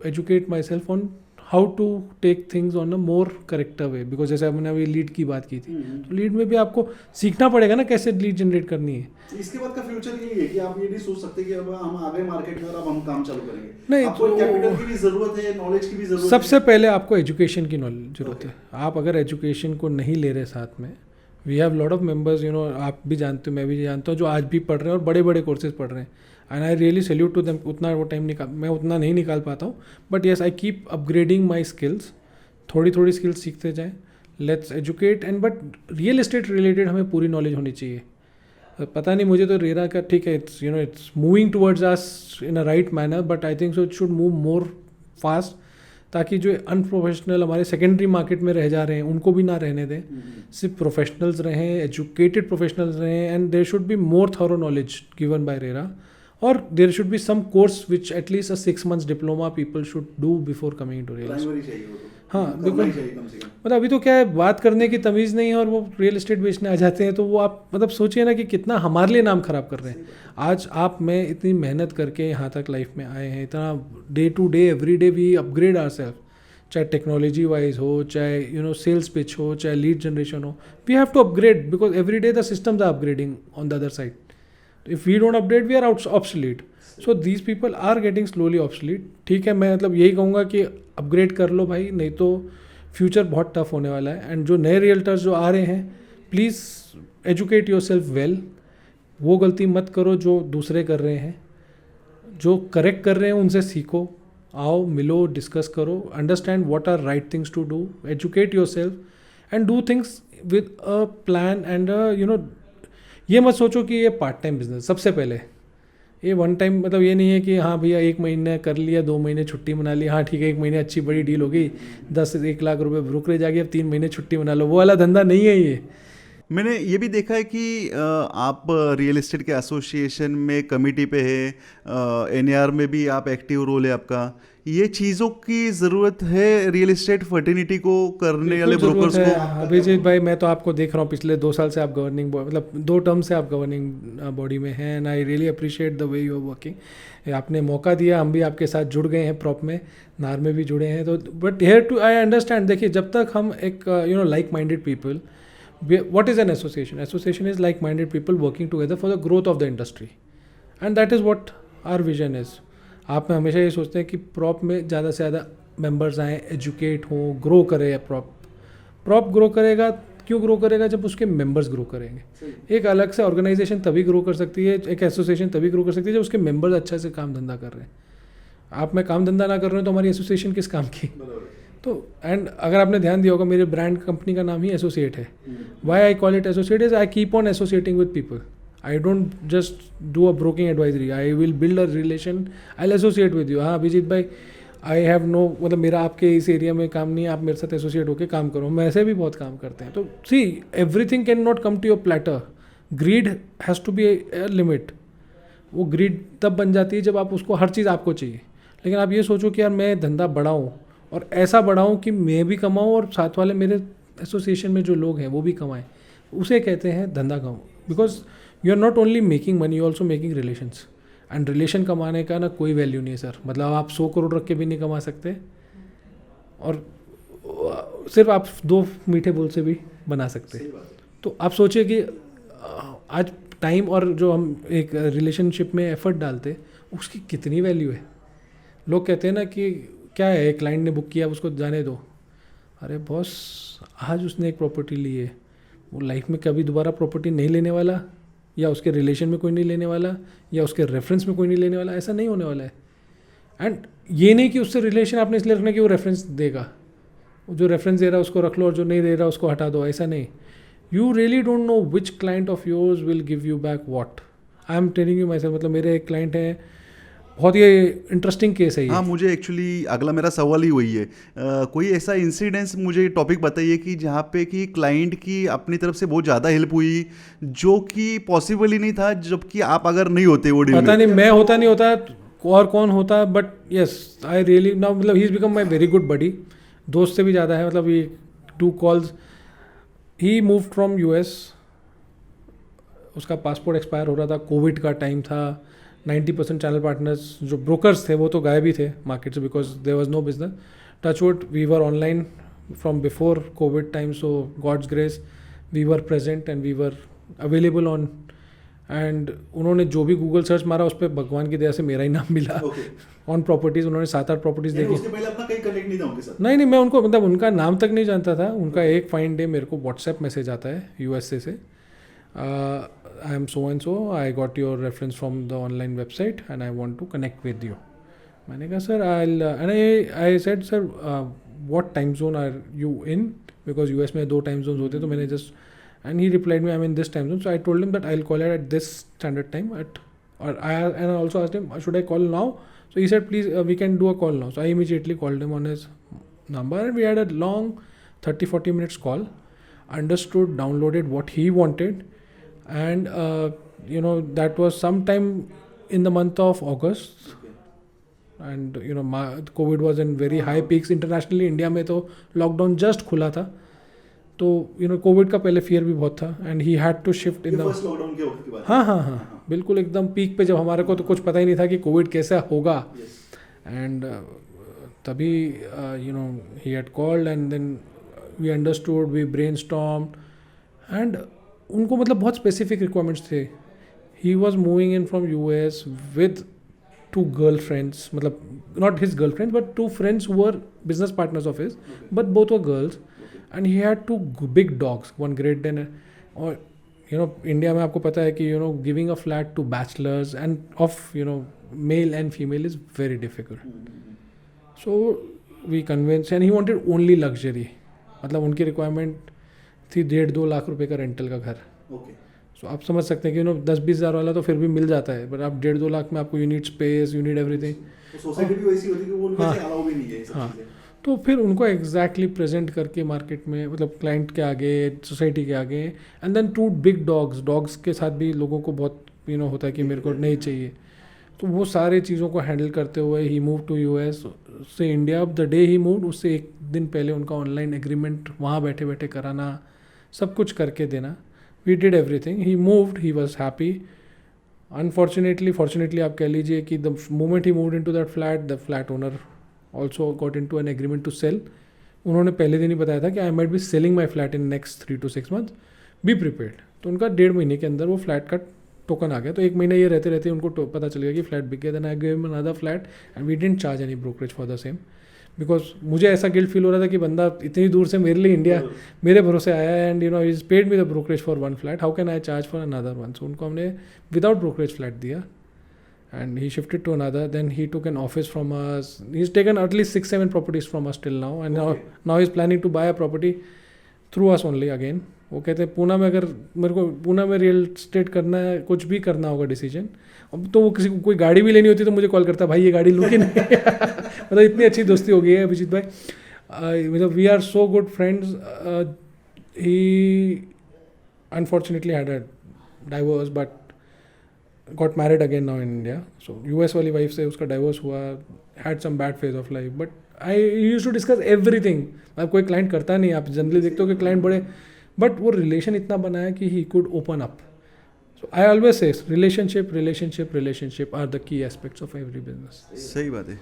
educate myself on how to take things on a more correct way. Because जैसे हमने अभी lead की बात की थी, तो लीड में भी आपको सीखना पड़ेगा ना कैसे लीड जनरेट करनी है. इसके बाद का फ्यूचर यही है कि आप ये नहीं सोच सकते कि अब हम आ गए मार्केट में और अब हम काम चालू करेंगे. नहीं, आपको तो कैपिटल की भी जरूरत है, नॉलेज की भी जरूरत है. सबसे पहले आपको एजुकेशन की नॉलेज जरूरत है. आप अगर एजुकेशन को नहीं ले रहे साथ में, we have lot of members, आप भी जानते हो, मैं भी जानता हूँ, जो आज भी पढ़ रहे हैं और बड़े बड़े कोर्सेज पढ़ रहे हैं. And I really salute to them. उतना वो टाइम मैं उतना नहीं निकाल पाता हूँ, but yes I keep upgrading my skills. थोड़ी स्किल्स सीखते जाएँ. Let's educate. And but real estate related हमें पूरी नॉलेज होनी चाहिए. पता नहीं, मुझे तो रेरा का ठीक है, it's moving towards us in a right manner, but I think so it should move more fast, ताकि जो अनप्रोफेशनल हमारे सेकेंडरी मार्केट में रह जा रहे हैं उनको भी ना रहने दें. सिर्फ प्रोफेशनल्स रहें, एजुकेटेड प्रोफेशनल्स रहें. And there should be more thorough knowledge given by RERA, और there should be some course which at least a 6 months diploma people should do before coming to real estate. हाँ, बिल्कुल. मतलब अभी तो क्या है, बात करने की तमीज़ नहीं है और वो रियल एस्टेट बेचने आ जाते हैं. तो वो आप मतलब सोचिए ना कि कितना हमारे लिए नाम ख़राब कर रहे हैं. आज आप मैं इतनी मेहनत करके यहाँ तक लाइफ में आए हैं, इतना day to day every day we upgrade ourselves. चाहे टेक्नोलॉजी वाइज हो, चाहे सेल्स पिच हो, चाहे लीड जनरेशन हो, we have to upgrade because every day the systems are upgrading on the other side. If we don't upgrade we are obsolete. So these people are getting slowly obsolete. ठीक है, मैं मतलब यही कहूँगा कि upgrade कर लो भाई, नहीं तो फ्यूचर बहुत टफ होने वाला है. एंड जो नए रियल्टर्स जो आ रहे हैं, please educate your self well. वो गलती मत करो जो दूसरे कर रहे हैं. जो करेक्ट कर रहे हैं उनसे सीखो. आओ, मिलो, डिस्कस करो, understand what are right things to do, educate yourself and do things with a plan. And ये मत सोचो कि ये पार्ट टाइम बिजनेस. सबसे पहले ये वन टाइम, मतलब ये नहीं है कि हाँ भैया 1 महीने कर लिया, 2 महीने छुट्टी मना ली, हाँ ठीक है 1 महीने अच्छी बड़ी डील हो गई, 10 से 1 लाख रुपए ब्रोकरेज आ गई, अब 3 महीने छुट्टी मना लो. वो वाला धंधा नहीं है ये. मैंने ये भी देखा है कि आप रियल एस्टेट के एसोसिएशन में कमेटी पे है, एनएआर में भी आप एक्टिव रोल है आपका. ये चीज़ों की ज़रूरत है रियल एस्टेट फर्टिनिटी को करने वाले ब्रोकर्स को. अभिजीत भाई, मैं तो आपको देख रहा हूँ पिछले 2 साल से आप गवर्निंग, मतलब 2 टर्म से आप गवर्निंग बॉडी में हैं. And I really appreciate the way you are working. आपने मौका दिया, हम भी आपके साथ जुड़ गए हैं, प्रॉप में, नार में भी जुड़े हैं. तो but here too I understand. देखिए, जब तक हम एक like minded people, what is an association? Association is like-minded people working together for the growth of the industry, and that is what our vision is. आप में हमेशा ये सोचते हैं कि प्रॉप में ज़्यादा से ज़्यादा मेंबर्स आएँ, एजुकेट हों, ग्रो करे. प्रॉप ग्रो करेगा, क्यों ग्रो करेगा? जब उसके मेंबर्स ग्रो करेंगे. एक अलग से ऑर्गेनाइजेशन तभी ग्रो कर सकती है, एक एसोसिएशन तभी ग्रो कर सकती है जब उसके मेंबर्स अच्छा से काम धंधा कर रहे हैं. आप में काम धंधा ना कर रहे हो तो हमारी एसोसिएशन किस काम की? तो एंड अगर आपने ध्यान दिया होगा मेरे ब्रांड कंपनी का नाम ही एसोसिएट है. Why I call it associate is I keep on associating with people. I don't just do a broking advisory. I will build a relation. I will associate with you. हाँ अभिजीत भाई, I have no, मतलब मेरा आपके इस area में काम नहीं है, आप मेरे साथ एसोसिएट होकर काम करो. हम ऐसे भी बहुत काम करते हैं. तो see, everything can not come to your platter. Greed has to be a limit. वो ग्रीड तब बन जाती है जब आप उसको हर चीज़ आपको चाहिए. लेकिन आप ये सोचो कि यार मैं धंधा बढ़ाऊँ और ऐसा बढ़ाऊँ कि मैं भी कमाऊँ और साथ वाले मेरे एसोसिएशन में जो लोग हैं वो भी कमाएं. उसे कहते हैं धंधा कमाओ. Because you are not only making money, you also making relations. And relation कमाने का ना कोई वैल्यू नहीं है सर. मतलब आप 100 करोड़ रख के भी नहीं कमा सकते और सिर्फ आप 2 मीठे बोल से भी बना सकते. तो आप सोचिए कि आज टाइम और जो हम एक रिलेशनशिप में एफर्ट डालते उसकी कितनी वैल्यू है. लोग कहते हैं ना कि क्या है, एक क्लाइंट ने बुक किया उसको जाने दो. अरे बॉस, आज उसने एक प्रॉपर्टी ली है, वो लाइफ में कभी दोबारा प्रॉपर्टी नहीं लेने वाला, या उसके रिलेशन में कोई नहीं लेने वाला, या उसके रेफरेंस में कोई नहीं लेने वाला. ऐसा नहीं होने वाला है. एंड ये नहीं कि उससे रिलेशन आपने इसलिए रखना कि वो रेफरेंस देगा. जो रेफरेंस दे रहा है उसको रख लो और जो नहीं दे रहा उसको हटा दो. ऐसा नहीं. You really don't know which client of yours will give you back what. I am telling you my self. मतलब मेरे एक क्लाइंट हैं, बहुत ही इंटरेस्टिंग केस है ये. हाँ, मुझे एक्चुअली अगला मेरा सवाल ही वही है. कोई ऐसा इंसिडेंस मुझे टॉपिक बताइए कि जहाँ पे कि क्लाइंट की अपनी तरफ से बहुत ज़्यादा हेल्प हुई जो कि पॉसिबल ही नहीं था, जबकि आप अगर नहीं होते वो डील पता में. नहीं मैं होता नहीं होता और कौन होता. But yes, I really now, मतलब he is become my very good buddy. दोस्त से भी ज़्यादा है. मतलब ये 2 calls. He move from US. उसका पासपोर्ट एक्सपायर हो रहा था, कोविड का टाइम था. 90% चैनल पार्टनर्स जो ब्रोकर्स थे वो तो गायब ही थे मार्केट से, because there was no business. Touch wood, we were online from before COVID time. So God's grace we were present and we were available on. And उन्होंने जो भी गूगल सर्च मारा उस पर भगवान की दया से मेरा ही नाम मिला. ऑन प्रॉपर्टीज़ उन्होंने 7-8 प्रॉपर्टीज़ देखी. उसके पहले अपना कहीं कनेक्ट नहीं था उनके साथ. नहीं, मैं उनको, मतलब उनका नाम तक नहीं जानता था. उनका एक फाइन डे मेरे को व्हाट्सएप मैसेज आता है USA से. I am so and so, I got your reference from the online website and I want to connect with you. मैंने कहा sir I said sir what time zone are you in, because US में 2 time zone होते. तो मैंने just, and he replied me, I'm in this time zone. So I told him that I'll call it at this standard time and I also asked him, should I call now? So he said, please, we can do a call now. So I immediately called him on his number and we had a long 30-40 minutes call. Understood, downloaded what he wanted, and that was sometime in the month of August. And COVID was in very high peaks internationally. India में तो lockdown just खुला था. तो Covid का पहले fear भी बहुत था. And he had to shift in the first lockdown के वक्त की बात. हाँ, बिल्कुल एकदम पीक पे, जब हमारे को तो कुछ पता ही नहीं था कि कोविड कैसा होगा. एंड तभी he had called and then we understood, we brainstorm. And उनको मतलब बहुत स्पेसिफिक रिक्वायरमेंट्स थे. He was moving in from US with 2 girlfriends, मतलब not his girlfriends but 2 friends who were business partners of his, but both were girls. And he had 2 big dogs, one Great Dane. और India में आपको पता है कि giving a flat to bachelors and of male and female is very difficult. So we convinced, and he wanted only luxury. मतलब उनकी requirement थी 1.5-2 लाख रुपए का रेंटल का घर. सो आप समझ सकते हैं कि 10-20 हज़ार वाला तो फिर भी मिल जाता है, बट आप 1.5-2 लाख में आपको you need space, you need everything. Society भी वैसी होती है कि वो उनके से अलाउ भी नहीं है ये सब चीजें. तो फिर उनको एग्जैक्टली प्रेजेंट करके मार्केट में, मतलब क्लाइंट के आगे, सोसाइटी के आगे. एंड देन 2 बिग डॉग्स के साथ भी लोगों को बहुत होता है कि मेरे को नहीं चाहिए. तो वो सारे चीज़ों को हैंडल करते हुए ही मूव टू US से India. The day he move, उससे 1 दिन पहले उनका ऑनलाइन एग्रीमेंट वहाँ बैठे बैठे कराना, सब कुछ करके देना. We did everything. He moved, he was happy. Fortunately आप कह लीजिए कि the moment he moved into that flat, the flat owner also got into an agreement to sell. उन्होंने पहले दिन ही बताया था कि I might be selling my flat in next 3 to 6 months. Be prepared. तो उनका 1.5 महीने के अंदर वो फ्लैट का टोकन आ गया. तो 1 महीना ये रहते रहते उनको पता चल गया कि फ्लैट बिक गया. Then I gave him another flat and we didn't charge any brokerage for the same. Because मुझे ऐसा गिल्ट फील हो रहा था कि बंदा इतनी दूर से मेरे लिए इंडिया मेरे भरोसे आया है. And is paid me the brokerage for 1 flat. How can I charge for another 1? सो उनको हमने विदाउट ब्रोकरेज फ्लैट दिया. and he shifted to another. Then he took an office from us. He's taken at least 6-7 properties from us till now, and now he's planning to buy a property through us only again. वो कहते हैं पूना में अगर मेरे को पूना में real estate करना है, कुछ भी करना होगा डिसीजन, अब तो वो किसी को कोई गाड़ी भी लेनी होती है तो मुझे कॉल करता है, भाई ये गाड़ी लूँ कि नहीं. मतलब इतनी अच्छी दोस्ती हो गई है अभिजीत भाई. मतलब we are so good friends. He unfortunately had a divorce but got married again now in India. So US वाली वाइफ से उसका डाइवोर्स हुआ, had some bad phase of life, but I used to discuss everything. अब कोई client करता नहीं, आप generally देखते हो कि क्लाइंट बड़े, बट वो रिलेशन इतना बनाया कि he could open up. So I always say relationship are the key aspects of every business. सही बात है.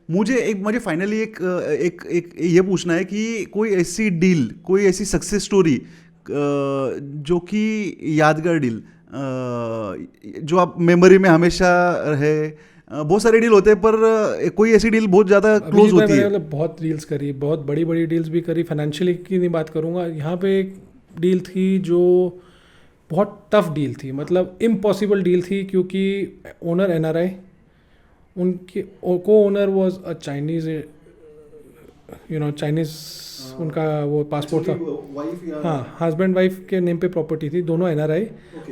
मुझे फाइनली एक ये पूछना है कि कोई ऐसी डील, कोई ऐसी सक्सेस स्टोरी जो कि यादगार डील, जो आप मेमोरी में हमेशा रहे. बहुत सारे डील होते हैं पर कोई ऐसी डील बहुत ज़्यादा क्लोज होती है. मतलब बहुत डील्स करी, बहुत बड़ी बड़ी डील्स भी करी. फाइनेंशियली की नहीं बात करूँगा. यहाँ पे एक डील थी जो बहुत टफ डील थी, मतलब इम्पॉसिबल डील थी, क्योंकि ओनर NRI, उनके को owner was a Chinese, Chinese उनका वो पासपोर्ट था. हाँ, हस्बैंड वाइफ के नेम पे प्रॉपर्टी थी, दोनों NRI,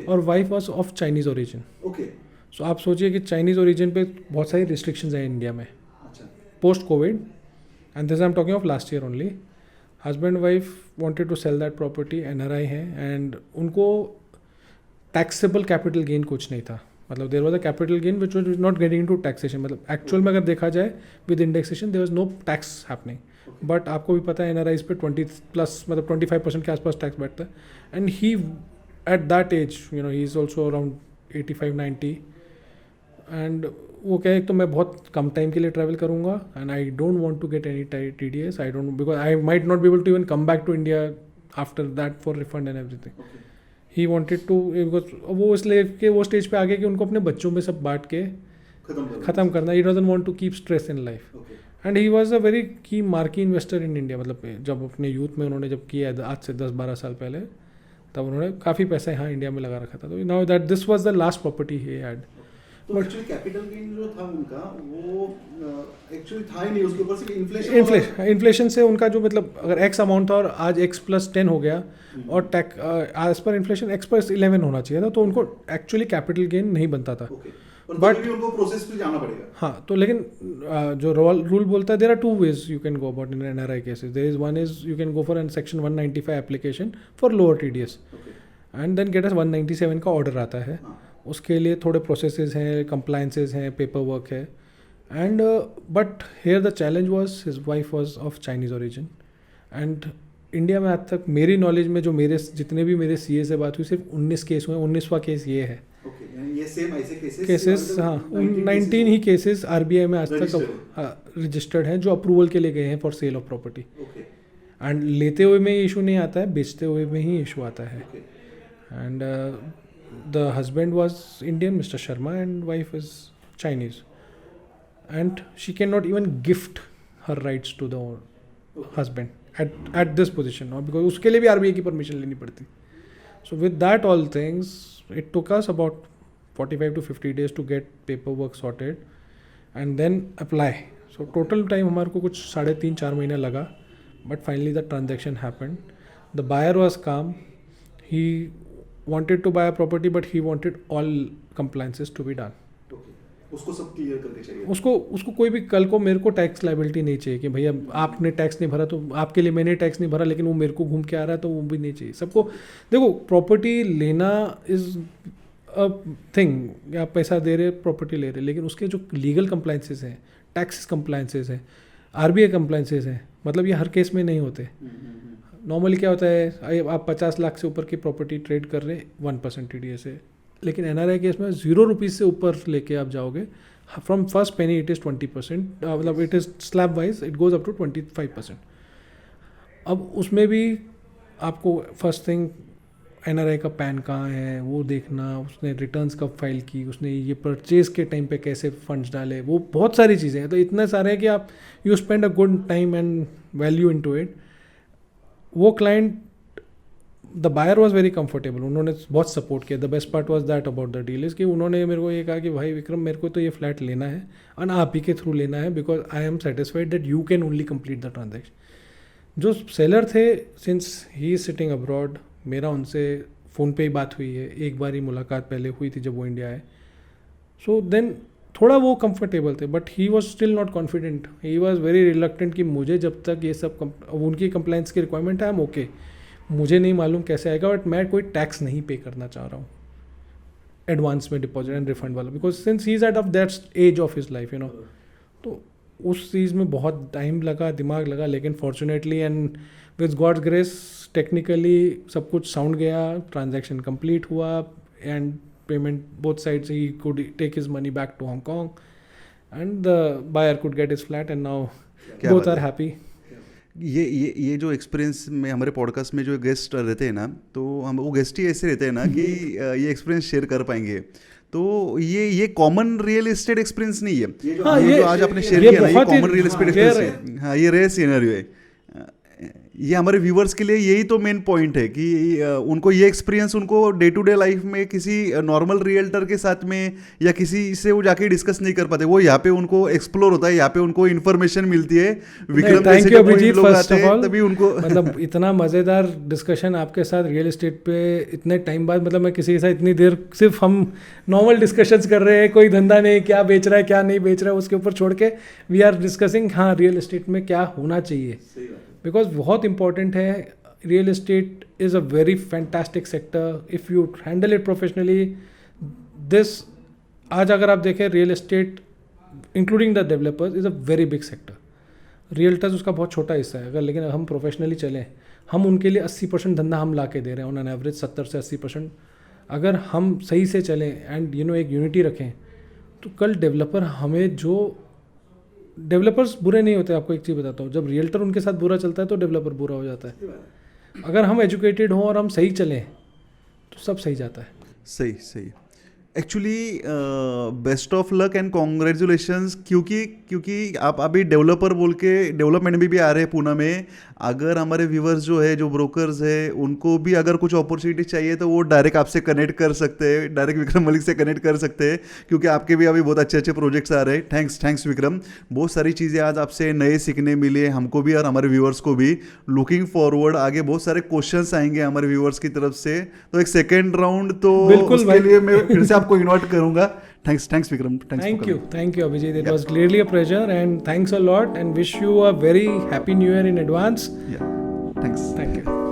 और wife was of Chinese origin. So आप सोचिए कि चाइनीज़ ओरिजिन पे बहुत सारी रिस्ट्रिक्शंस हैं इंडिया में post COVID, and this I am talking of last year only. Husband wife wanted to sell that property, NRI है, एंड उनको टैक्सेबल कैपिटल गेन कुछ नहीं था. मतलब there was a capital gain which was not getting into taxation. मतलब actual में अगर देखा जाए with indexation there was no tax happening. But आपको भी पता है NRIs पे 20+ मतलब 25% के आसपास टैक्स बैठता है. And he at that age he is also around 85-90. And वो कहे तो मैं बहुत कम टाइम के लिए ट्रैवल करूँगा, and I don't want to get any TDS. I don't, because I might not be able to even come back to India after that for refund and everything. He wanted to, वो इसलिए कि वो stage पे आ गए कि उनको अपने बच्चों में सब बांट के ख़त्म करना. He doesn't want to keep stress in life. And he was a very key marquee investor in India. मतलब जब अपने यूथ में उन्होंने जब किया आज से 10-12 साल पहले, तब उन्होंने काफ़ी पैसा यहाँ इंडिया में लगा रखा था. तो now that this was the last property he had. तो एक्चुअली कैपिटल गेन जो था उनका वो एक्चुअली था ही नहीं, उसके ऊपर से इन्फ्लेशन से उनका जो, मतलब अगर X अमाउंट था और आज X+10 हो गया, और tax as per inflation X+11 होना चाहिए था, तो उनको एक्चुअली कैपिटल गेन नहीं बनता था. बट उनको प्रोसेस पे जाना पड़ेगा. हाँ, तो लेकिन जो रूल बोलता है, there are 2 ways you can go about in NRI cases. There is one is you can go for an section 195 application for lower TDS, and then get us 197 का ऑर्डर आता है. उसके लिए थोड़े प्रोसेसेस हैं, compliances हैं, paper work है. And but here the challenge was his wife was of Chinese origin. And India में आज तक मेरी नॉलेज में जो मेरे जितने भी मेरे CA से बात हुई, सिर्फ 19 केस हुए. 19वां केस ये है. ये सेम ऐसे केसेस हाँ, 19 ही केसेस RBI में आज तक रजिस्टर्ड हैं जो अप्रूवल के लिए गए हैं for sale of property. And लेते हुए में इशू नहीं आता है, बेचते हुए में ही इशू आता है. And the husband was Indian, Mr. Sharma, and wife is Chinese, and she cannot even gift her rights to the husband at this position, or because उसके लिए भी RBI की परमिशन लेनी पड़ती. So with that all things, it took us about 45 to 50 days to get paperwork sorted and then apply. So total time हमारे को कुछ 3.5-4 महीना लगा, but finally the transaction happened. The buyer was calm. He wanted to buy a property, but he wanted all compliances to be done. उसको सब clear करके चाहिए. उसको कोई भी कल को मेरे को टैक्स लाइबिलिटी नहीं चाहिए कि भैया आपने टैक्स नहीं भरा तो आपके लिए मैंने टैक्स नहीं भरा, लेकिन वो मेरे को घूम के आ रहा है तो वो भी नहीं चाहिए. सबको देखो, प्रॉपर्टी लेना इज़ अ थिंग, आप पैसा दे रहे प्रॉपर्टी ले रहे, लेकिन उसके जो लीगल कंप्लाइंसेस हैं, टैक्स कंप्लाइंसेस हैं, RBI कंप्लाइंसेस हैं, मतलब ये हर केस में नहीं होते. नॉर्मली क्या होता है, आप 50 लाख से ऊपर की प्रॉपर्टी ट्रेड कर रहे 1% TDS है, लेकिन NRI केस में 0 रुपीज़ से ऊपर लेके आप जाओगे, from first penny it is 20%, मतलब it is slab wise it goes up to 25%. अब उसमें भी आपको फर्स्ट थिंग NRI का पैन कहाँ है वो देखना, उसने रिटर्न्स कब फाइल की, उसने ये परचेज के टाइम पे कैसे फंड्स डाले, वो बहुत सारी चीज़ें हैं. तो इतने सारे हैं कि आप you spend a good time and value into it. वो client the buyer was very comfortable, उन्होंने बहुत सपोर्ट किया. The best part was that about the deal is कि उन्होंने मेरे को ये कहा कि भाई विक्रम मेरे को तो ये फ्लैट लेना है और आप ही के थ्रू लेना है, because I am satisfied that you can only complete the transaction. जो सेलर थे, since he is sitting abroad, मेरा उनसे फ़ोन पे ही बात हुई है, एक बार ही मुलाकात पहले हुई थी जब वो इंडिया आए. सो देन थोड़ा वो कंफर्टेबल थे, but he was still not confident. He was very reluctant कि मुझे जब तक ये सब उनकी कंप्लाइंस की रिक्वायरमेंट है, आई एम ओके. मुझे नहीं मालूम कैसे आएगा, बट मैं कोई टैक्स नहीं पे करना चाह रहा हूँ एडवांस में डिपॉजिट एंड रिफंड वाला, because since he is at of that age of his life, you know. तो उस चीज़ में बहुत टाइम लगा, दिमाग लगा, लेकिन fortunately and with God's grace technically सब कुछ साउंड गया, ट्रांजैक्शन कंप्लीट हुआ and payment both sides, he could take his money back to Hong Kong and the buyer could get his flat and now both are happy. ये जो experience में हमारे podcast में जो गेस्ट रहते हैं ना, तो हम वो गेस्ट ही ऐसे रहते हैं ना कि ये एक्सपीरियंस शेयर कर पाएंगे. तो ये कॉमन रियल एस्टेट एक्सपीरियंस नहीं है. ये जो आज आपने शेयर किया ना, ये कॉमन रियल एस्टेट एक्सपीरियंस है. हाँ, ये रेयर सिनेरियो है. ये हमारे व्यूवर्स के लिए यही तो मेन पॉइंट है कि उनको ये एक्सपीरियंस उनको डे टू डे लाइफ में किसी नॉर्मल रियल्टर के साथ में या किसी से वो जाके डिस्कस नहीं कर पाते. वो यहाँ पे उनको एक्सप्लोर होता है, यहाँ पे उनको इन्फॉर्मेशन मिलती है. Vikram thank you Abhijit, first of all तभी उनको मतलब इतना मज़ेदार डिस्कशन आपके साथ रियल एस्टेट पे इतने टाइम बाद, मतलब मैं किसी के साथ इतनी देर सिर्फ हम नॉर्मल डिस्कशंस कर रहे हैं, कोई धंधा नहीं, क्या बेच रहा है क्या नहीं बेच रहा है उसके ऊपर छोड़ के वी आर डिस्कसिंग हाँ रियल एस्टेट में क्या होना चाहिए. बिकॉज बहुत इंपॉर्टेंट है. Real estate is a very fantastic sector if you handle it professionally. This आज अगर आप देखें, real estate including the developers is a very big sector. Realtors उसका बहुत छोटा हिस्सा है. अगर लेकिन हम प्रोफेशनली चलें, हम उनके लिए 80% धंधा हम ला के दे रहे हैं ऑन एन एवरेज, 70 से 80%. अगर हम सही से चलें एंड यू नो एक यूनिटी रखें, तो कल डेवलपर हमें जो डेवलपर्स बुरे नहीं होते. आपको एक चीज़ बताता हूँ, जब रियल्टर उनके साथ बुरा चलता है तो डेवलपर बुरा हो जाता है. अगर हम एजुकेटेड हों और हम सही चलें तो सब सही जाता है. सही actually best of luck and congratulations. क्योंकि आप अभी डेवलपर बोल के डेवलपमेंट में भी आ रहे हैं पूना में. अगर हमारे व्यूवर्स जो है, जो ब्रोकर्स है, उनको भी अगर कुछ अपॉर्चुनिटी चाहिए तो वो डायरेक्ट आपसे कनेक्ट कर सकते हैं, डायरेक्ट विक्रम मलिक से कनेक्ट कर सकते हैं, क्योंकि आपके भी अभी बहुत अच्छे प्रोजेक्ट्स आ रहे हैं. थैंक्स विक्रम. बहुत सारी चीज़ें आज आपसे नए सीखने मिले हमको भी और हमारे व्यूवर्स को भी. लुकिंग फॉरवर्ड आगे बहुत सारे क्वेश्चंस आएंगे हमारे व्यूवर्स की तरफ से. तो एक सेकेंड राउंड तो उसके लिए मैं फिर से आपको इन्वाइट करूंगा. Thanks Vikram. Thank you Abhijit. It was really a pleasure and thanks a lot and wish you a very happy new year in advance. Yeah, thanks. Thank you.